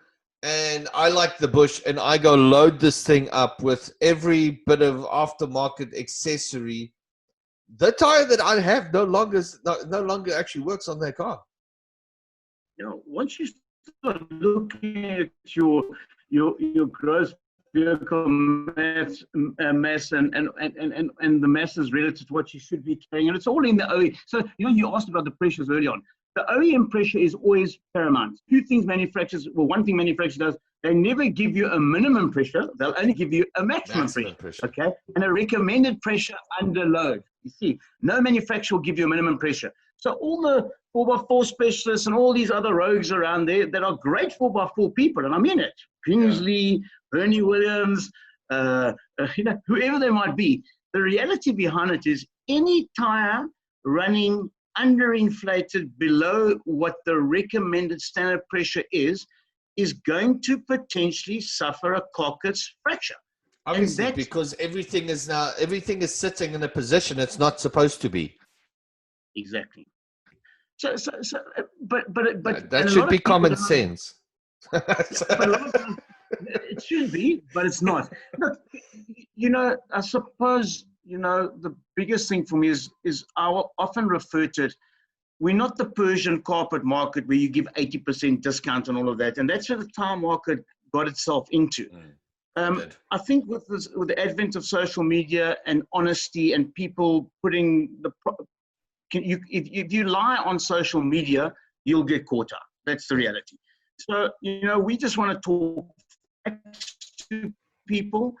and I like the Bush, and I go load this thing up with every bit of aftermarket accessory. The tire that I have no longer actually works on that car. You know, once you start looking at your gross vehicle mass and the masses relative to what you should be carrying, and it's all in the OE. So you asked about the pressures early on. The OEM pressure is always paramount. One thing manufacturers does, they never give you a minimum pressure. They'll only give you a maximum pressure. Okay, and a recommended pressure under load. You see, no manufacturer will give you a minimum pressure. So all the 4x4 specialists and all these other rogues around there that are great 4x4 people, and I mean it, Kingsley, Bernie Williams, whoever they might be, the reality behind it is any tire running underinflated below what the recommended standard pressure is going to potentially suffer a carcass fracture. Obviously, because everything is sitting in a position it's not supposed to be. Exactly. So, but that should be common sense. It should be, but it's not. Look, I suppose, the biggest thing for me is I will often refer to it. We're not the Persian carpet market where you give 80% discount and all of that, and that's where the tire market got itself into. I think with the advent of social media and honesty and people putting if you lie on social media, you'll get caught up. That's the reality. So, we just want to talk to people.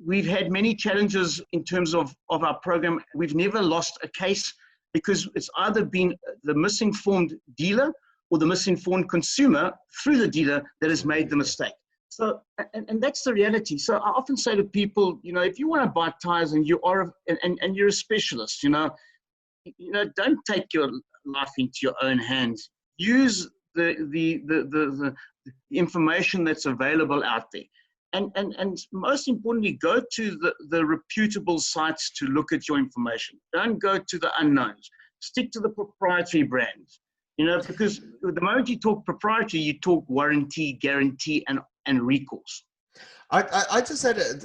We've had many challenges in terms of our program. We've never lost a case because it's either been the misinformed dealer or the misinformed consumer through the dealer that has made the mistake. So, and that's the reality. So I often say to people, if you want to buy tires and you're a specialist, don't take your life into your own hands. Use the information that's available out there. And most importantly, go to the reputable sites to look at your information. Don't go to the unknowns. Stick to the proprietary brands. Because the moment you talk proprietary, you talk warranty, guarantee, and recalls. I just had a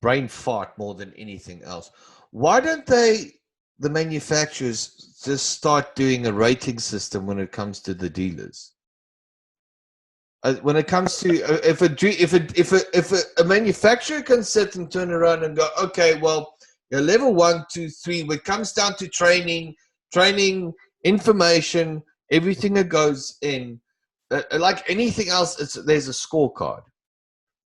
brain fart more than anything else. Why don't the manufacturers just start doing a rating system when it comes to the dealers? When it comes to if a manufacturer can sit and turn around and go, okay, well, you're level 1, 2, 3. When it comes down to training, information, everything that goes in, like anything else, there's a scorecard.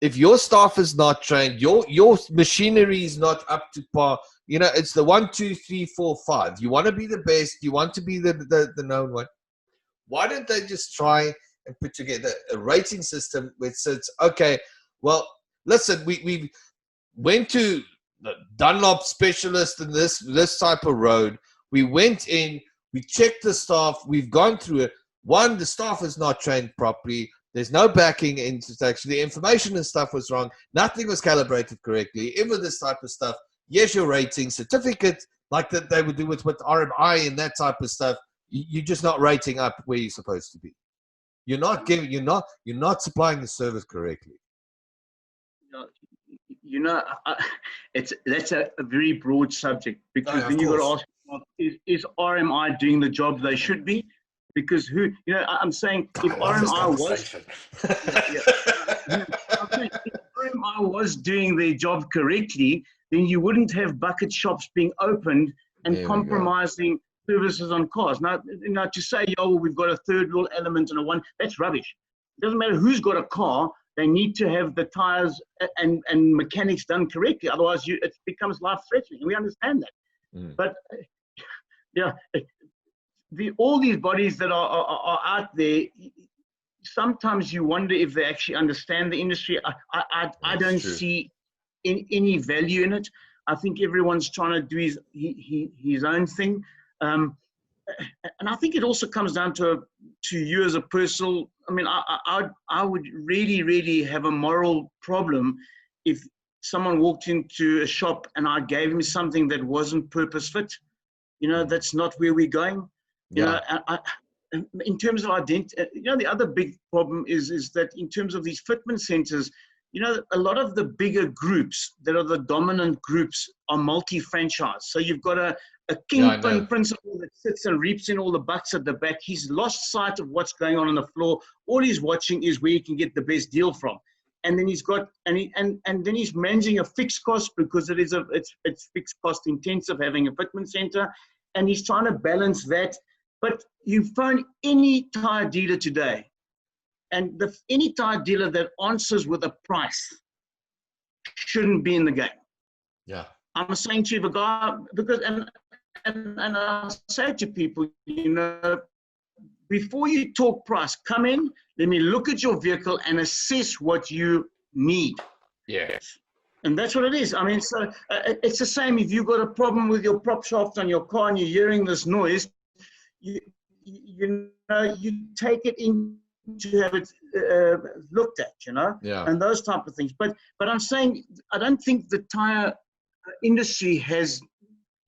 If your staff is not trained, your machinery is not up to par. It's the 1, 2, 3, 4, 5. You want to be the best. You want to be the known one. Why don't they just try and put together a rating system which says, okay, well, listen, we went to the Dunlop specialist in this type of road. We went in, we checked the staff, we've gone through it. One, the staff is not trained properly. There's no backing into actually. The information and stuff was wrong. Nothing was calibrated correctly. Even this type of stuff. Yes, your rating certificate, like that they would do with RMI and that type of stuff. You're just not rating up where you're supposed to be. You're not supplying the service correctly. That's a very broad subject, because then you've got to ask, is RMI doing the job they should be? Because I'm saying if RMI was doing their job correctly, then you wouldn't have bucket shops being opened and compromising services on cars. Now to say, we've got a third little element and a one, that's rubbish. It doesn't matter who's got a car. They need to have the tires and mechanics done correctly. Otherwise, it becomes life-threatening. And we understand that. But all these bodies that are out there, sometimes you wonder if they actually understand the industry. I don't see any value in it. I think everyone's trying to do his own thing. And I think it also comes down to you as a personal. I mean, I would really, really have a moral problem if someone walked into a shop and I gave him something that wasn't purpose fit. That's not where we're going. In terms of identity, the other big problem is that in terms of these fitment centers, a lot of the bigger groups that are the dominant groups are multi-franchise. So you've got a kingpin principal that sits and reaps in all the bucks at the back. He's lost sight of what's going on the floor. All he's watching is where he can get the best deal from. And then then he's managing a fixed cost, because it's fixed cost intensive having a fitment center. And he's trying to balance that. But you phone any tire dealer today, and any tire dealer that answers with a price shouldn't be in the game. Yeah. I'm saying to you, the guy, because, and I say to people, before you talk price, come in, let me look at your vehicle and assess what you need. Yes. And that's what it is. I mean, so it's the same if you've got a problem with your prop shaft on your car and you're hearing this noise, you take it in to have it looked at, and those type of things. But I'm saying, I don't think the tire industry has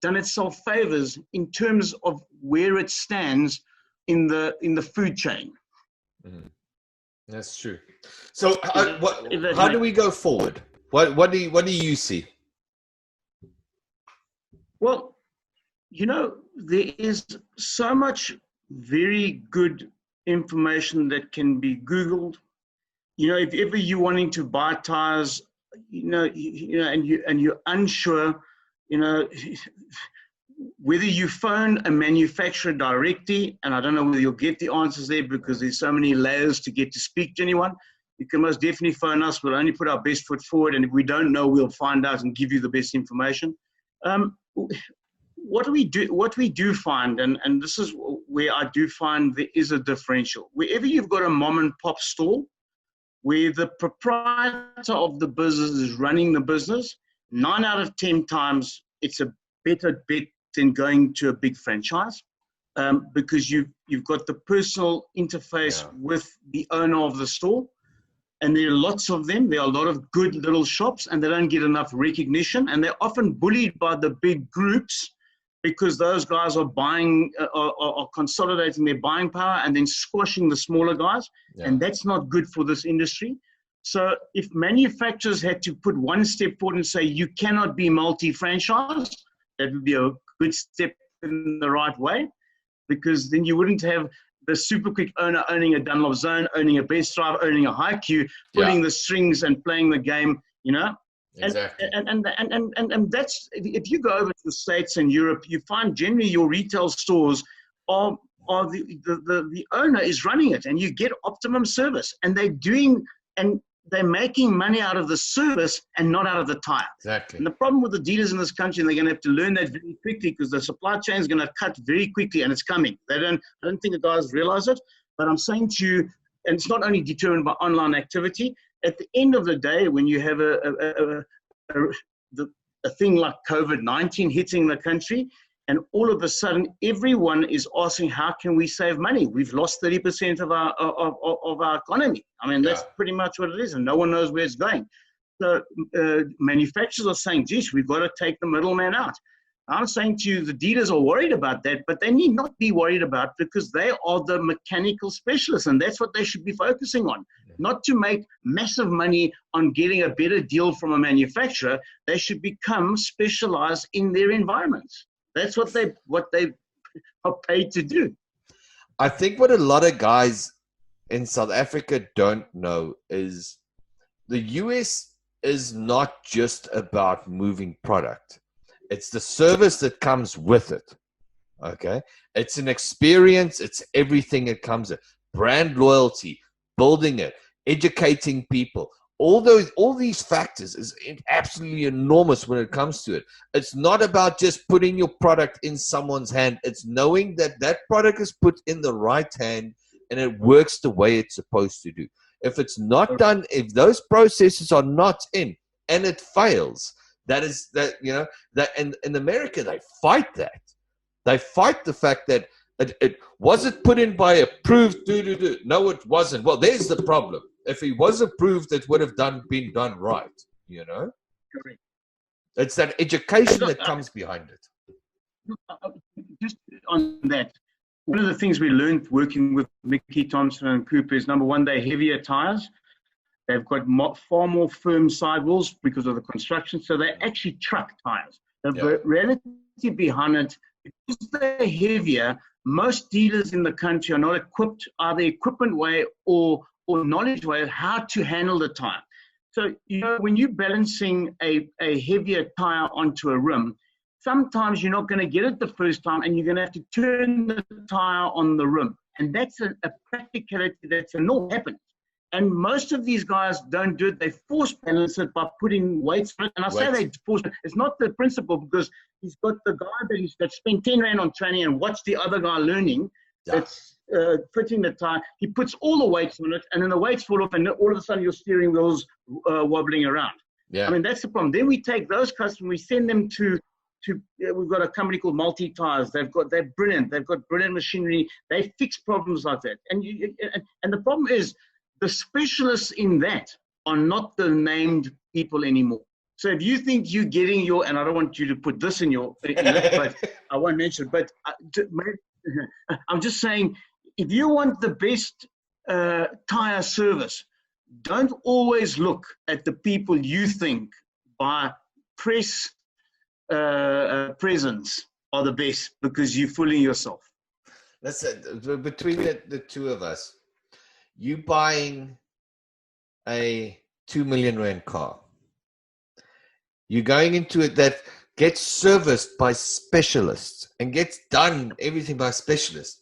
done itself favors in terms of where it stands in the food chain. Mm-hmm. That's true. So how do we go forward? What do you see? Well, there is so much very good information that can be Googled. If ever you're wanting to buy tires, and you're unsure, whether you phone a manufacturer directly, and I don't know whether you'll get the answers there because there's so many layers to get to speak to anyone. You can most definitely phone us. We'll only put our best foot forward, and if we don't know, we'll find out and give you the best information. What we do find, and this is where I do find there is a differential. Wherever you've got a mom and pop store, where the proprietor of the business is running the business, 9 out of 10 times it's a better bet than going to a big franchise, because you've got the personal interface with the owner of the store. And there are lots of them. There are a lot of good little shops, and they don't get enough recognition. And they're often bullied by the big groups, because those guys are are consolidating their buying power and then squashing the smaller guys. Yeah. And that's not good for this industry. So if manufacturers had to put one step forward and say, you cannot be multi-franchise, that would be a good step in the right way, because then you wouldn't have the super quick owner owning a Dunlop Zone, owning a Best Drive, owning a High Q, pulling the strings and playing the game, Exactly. And that's, if you go over to the States and Europe, you find generally your retail stores are the owner is running it, and you get optimum service, and they're making money out of the service and not out of the tire. Exactly. And the problem with the dealers in this country, and they're going to have to learn that very quickly, because the supply chain is going to cut very quickly, and it's coming. I don't think the guys realize it, but I'm saying to you, and it's not only determined by online activity, at the end of the day, when you have a thing like COVID-19 hitting the country, and all of a sudden everyone is asking, how can we save money? We've lost 30% of our economy. I mean, that's pretty much what it is, and no one knows where it's going. So manufacturers are saying, geez, we've got to take the middleman out. I'm saying to you, the dealers are worried about that, but they need not be worried about, because they are the mechanical specialists, and that's what they should be focusing on. Not to make massive money on getting a better deal from a manufacturer. They should become specialized in their environments. That's what they are paid to do. I think what a lot of guys in South Africa don't know is the US is not just about moving product. It's the service that comes with it. Okay. It's an experience. It's everything that comes with brand loyalty, building it, educating people. All these factors is absolutely enormous when it comes to it. It's not about just putting your product in someone's hand. It's knowing that that product is put in the right hand and it works the way it's supposed to do. If it's not done, if those processes are not in and it fails, and in America, they fight that. They fight the fact that it wasn't put in by approved. No, it wasn't. Well, there's the problem. If he was approved, it would have been done right. Correct. It's that education that comes behind it. Just on that, one of the things we learned working with Mickey Thompson and Cooper is, number one, they're heavier tires. They've got far more firm sidewalls because of the construction. So they're actually truck tires. The reality behind it, because they're heavier, most dealers in the country are not equipped, either equipment way or knowledge way of how to handle the tire. So, when you're balancing a heavier tire onto a rim, sometimes you're not going to get it the first time, and you're going to have to turn the tire on the rim. And that's a practicality that's not happening. And most of these guys don't do it. They force balance it by putting weights on it. And I say they force it. It's not the principle, because he's got the guy that spent 10 Rand on training and watched the other guy learning that's fitting the tire. He puts all the weights on it, and then the weights fall off, and all of a sudden your steering wheel's wobbling around. Yeah. I mean, that's the problem. Then we take those customers, we send them to we've got a company called Multi Tires. They're brilliant. They've got brilliant machinery. They fix problems like that. And the problem is, the specialists in that are not the named people anymore. So if you think you're getting and I don't want you to put this in your, but I won't mention it, but I'm just saying, if you want the best tire service, don't always look at the people you think by presence are the best, because you're fooling yourself. Listen, between the two of us, you buying a 2 million Rand car, you're going into it that gets serviced by specialists and gets done everything by specialists,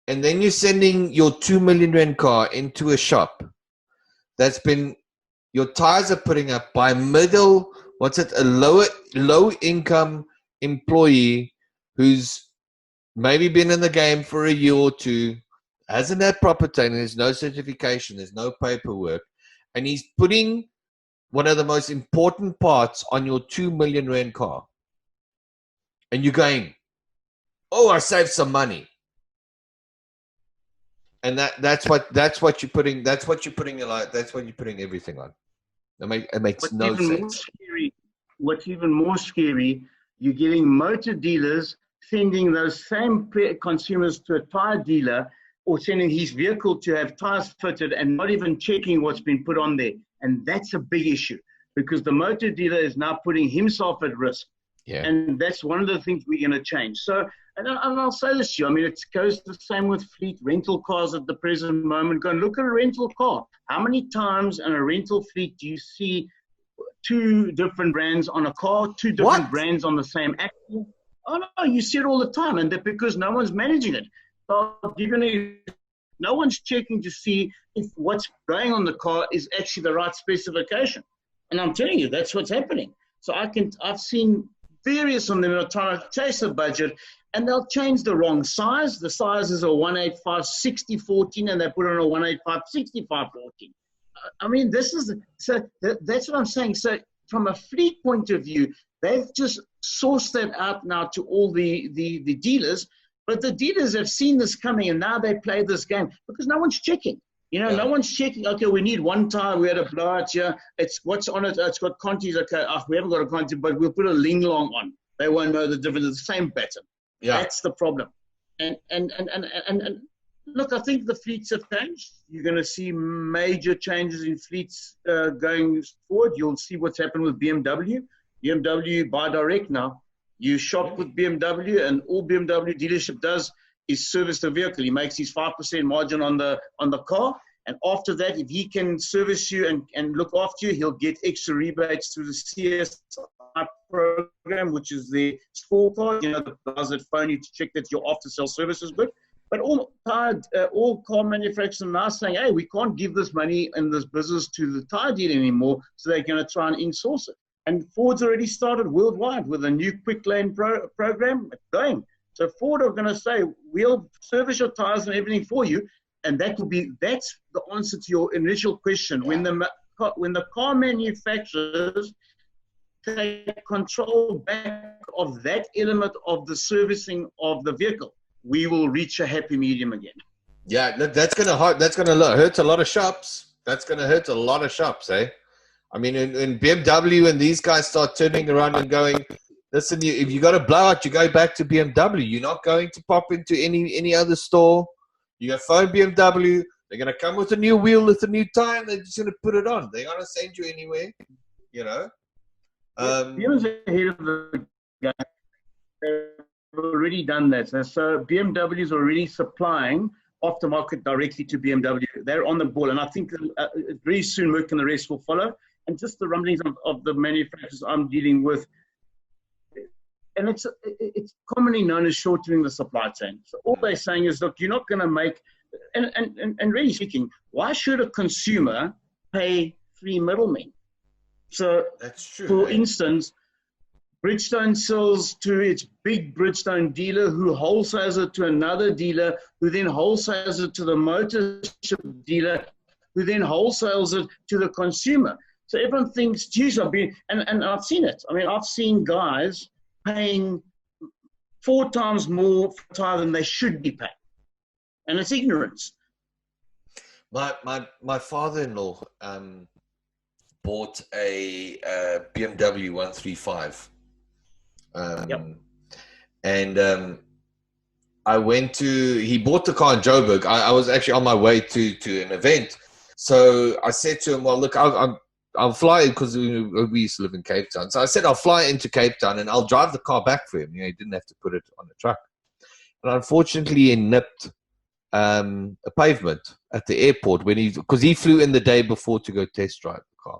and then you're sending your 2 million Rand car into a shop that's been, your tires are putting up by a low income employee who's maybe been in the game for a year or two, hasn't had proper training, there's no certification, there's no paperwork, and he's putting one of the most important parts on your 2 million Rand car. And you're going, oh, I saved some money. And that's what you're putting your life, that's what you're putting everything on. It makes no sense. What's even more scary, you're getting motor dealers sending those same consumers to a tire dealer, or sending his vehicle to have tires fitted and not even checking what's been put on there. And that's a big issue, because the motor dealer is now putting himself at risk. Yeah. And that's one of the things we're going to change. So, and I'll say this to you, I mean, it goes the same with fleet rental cars at the present moment. Go and look at a rental car. How many times in a rental fleet do you see two different brands on a car, two different brands on the same axle? Oh, no, you see it all the time, and that's because no one's managing it. So no one's checking to see if what's going on the car is actually the right specification. And I'm telling you, that's what's happening. So I've seen various on them are trying to chase a budget, and they'll change the wrong size. The size is a 185/60/14, and they put on a 185/65/14. I mean, this is that's what I'm saying. So from a fleet point of view, they've just sourced that out now to all the dealers. But the dealers have seen this coming, and now they play this game because no one's checking. No one's checking. Okay, we need one tire. We had a blowout here. It's what's on it. It's got Conti's. Okay, we haven't got a Conti, but we'll put a Ling Long on. They won't know the difference. It's the same pattern. Yeah, that's the problem. And look, I think the fleets have changed. You're going to see major changes in fleets going forward. You'll see what's happened with BMW. BMW buy direct now. You shop with BMW, and all BMW dealership does is service the vehicle. He makes his 5% margin on the car, and after that, if he can service you and look after you, he'll get extra rebates through the CSI program, which is the scorecard. The guys that phone you to check that your after-sale service is good. But all car manufacturers are now saying, hey, we can't give this money and this business to the tire dealer anymore, so they're going to try and insource it. And Ford's already started worldwide with a new quick lane program going. So Ford are going to say, we'll service your tires and everything for you. And that's the answer to your initial question. When the car manufacturers take control back of that element of the servicing of the vehicle, we will reach a happy medium again. Yeah, that's going to hurt a lot of shops. That's going to hurt a lot of shops, eh? I mean, in BMW and these guys start turning around and going, listen, if you got a blowout, you go back to BMW. You're not going to pop into any other store. You go phone BMW. They're going to come with a new wheel, with a new tire, and they're just going to put it on. They're going to send you anywhere, BMW's ahead of the game. They've already done that. So BMW is already supplying aftermarket directly to BMW. They're on the ball, and I think very soon Merck and the rest will follow. And just the rumblings of the manufacturers I'm dealing with, and it's commonly known as shortening the supply chain. So all they're saying is, look, you're not going to make, and really speaking, why should a consumer pay 3 middlemen? So that's true. For instance, Bridgestone sells to its big Bridgestone dealer, who wholesales it to another dealer, who then wholesales it to the motorship dealer, who then wholesales it to the consumer. So everyone thinks, geez, and I've seen it. I mean, I've seen guys paying 4 times more for a tire than they should be paying. And it's ignorance. My father-in-law bought a BMW 135. And he bought the car in Joburg. I was actually on my way to an event. So I said to him, well, look, I'll fly, because we used to live in Cape Town. So I said, I'll fly into Cape Town and I'll drive the car back for him. He didn't have to put it on the truck. And unfortunately, he nipped a pavement at the airport because he flew in the day before to go test drive the car.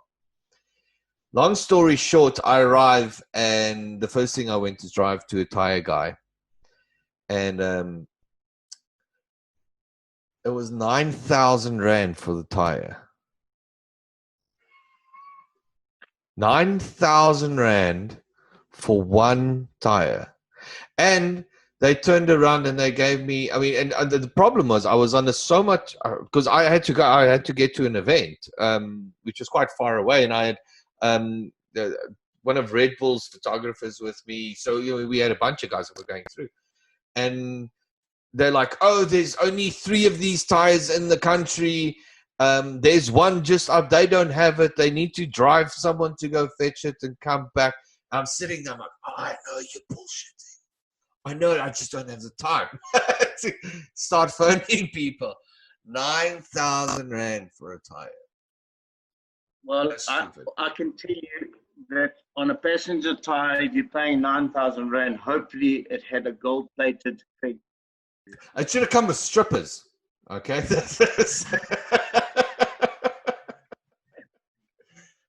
Long story short, I arrive, and the first thing I went to drive to a tire guy. And it was 9,000 Rand for the tire. 9,000 Rand for one tire. And they turned around and they gave me, and the problem was I was under so much, because I had to get to an event, which was quite far away. And I had one of Red Bull's photographers with me. So we had a bunch of guys that were going through. And they're like, oh, there's only 3 of these tires in the country. There's one just up. They don't have it. They need to drive someone to go fetch it and come back. I'm sitting there, I'm like, oh, I know you're bullshitting. I know it. I just don't have the time to start phoning people. 9,000 Rand for a tire. Well, I can tell you that on a passenger tire, if you're paying 9,000 Rand, hopefully it had a gold-plated thing. It should have come with strippers. Okay? It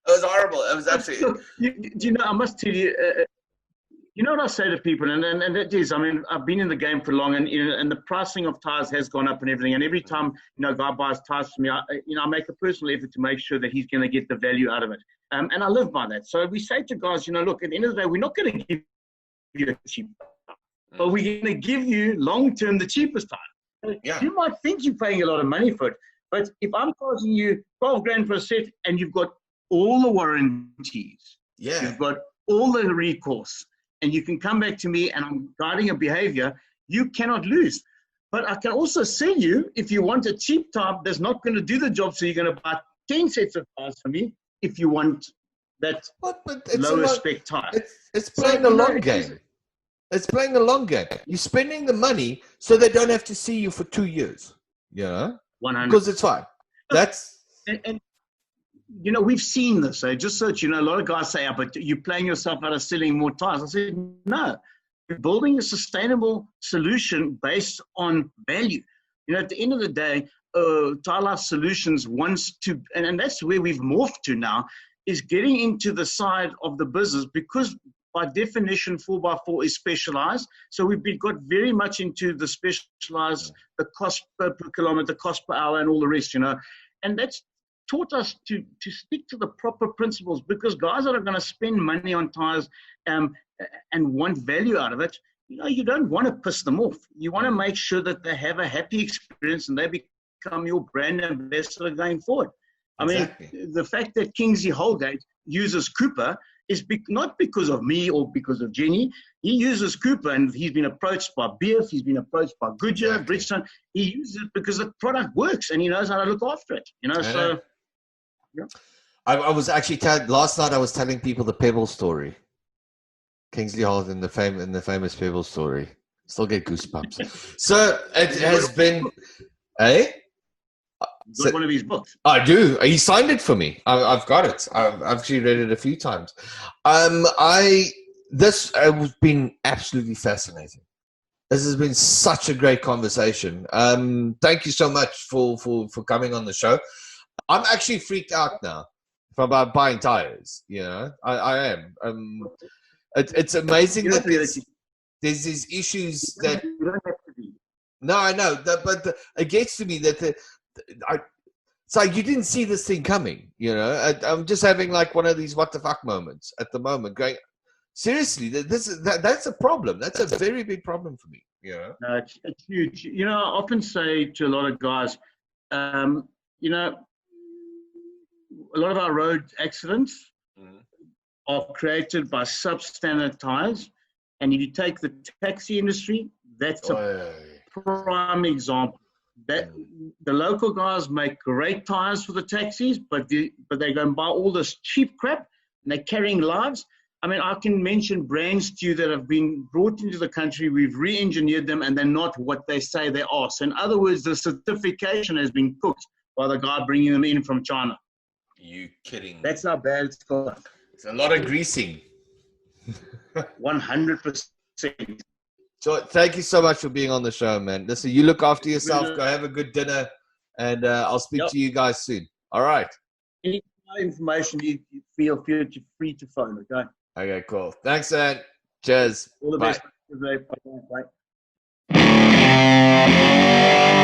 was horrible. It was absolutely... I must tell you, you know what I say to people, and that is, I've been in the game for long, and the pricing of tires has gone up and everything. And every time a guy buys tires from me, I make a personal effort to make sure that he's going to get the value out of it. And I live by that. So we say to guys, look, at the end of the day, we're not going to give you a cheap tire, but we're going to give you long term the cheapest tire. Yeah. You might think you're paying a lot of money for it, But if I'm charging you 12 grand for a set and you've got all the warranties, you've got all the recourse, and you can come back to me and I'm guiding a behavior, you cannot lose. But I can also sell you, if you want a cheap tire that's not going to do the job, so you're going to buy 10 sets of tires from me if you want that lower spec tire. It's playing a long game. It's playing a long game. You're spending the money so they don't have to see you for 2 years. You know? 100. Because it's fine. That's... And you know, we've seen this. So just so you know, a lot of guys say, but you're playing yourself out of selling more tires. I said, no. You're building a sustainable solution based on value. You know, at the end of the day, TyreLife Solutions wants to, and that's where we've morphed to now, is getting into the side of the business, because by definition 4x4 is specialized. So we've got very much into the specialized, the cost per kilometer, the cost per hour, and all the rest, you know. And that's taught us to stick to the proper principles, because guys that are going to spend money on tires and want value out of it, you know, you don't want to piss them off. You want to make sure that they have a happy experience and they become your brand ambassador going forward. I mean, the fact that Kingsley Holgate uses Cooper is not because of me or because of Jenny. He uses Cooper, and he's been approached by BF, he's been approached by Goodyear, Bridgestone. He uses it because the product works and he knows how to look after it. You know, so yeah. I was actually last night I was telling people the Pebble story. Kingsley Holgate in the famous Pebble story. Still get goosebumps. So it has been, got one of his books. I do. He signed it for me. I've got it. I've actually read it a few times. This has been absolutely fascinating. This has been such a great conversation. Thank you so much for coming on the show. I'm actually freaked out now about buying tires. You know, I am. It's amazing that there's these issues that. You don't have to be. No, I know, but it gets to me that it's like you didn't see this thing coming. You know, I'm just having like one of these what the fuck moments at the moment. Going, seriously, that's a problem. That's a very big problem for me. You know, no, it's huge. You know, I often say to a lot of guys, you know, a lot of our road accidents are created by substandard tires, and if you take the taxi industry, that's a prime example. That the local guys make great tires for the taxis, but they go and buy all this cheap crap, and they're carrying lives. I mean, I can mention brands to you that have been brought into the country. We've re-engineered them, and they're not what they say they are. So, in other words, the certification has been cooked by the guy bringing them in from China. You kidding? That's how bad it's gone. It's a lot of greasing. 100%. So thank you so much for being on the show, man. Listen, you look after yourself. Go have a good dinner, and I'll speak to you guys soon. All right. Any information you feel free to phone. Okay. Okay, cool. Thanks, Ed. Cheers. All the Bye. best. Bye.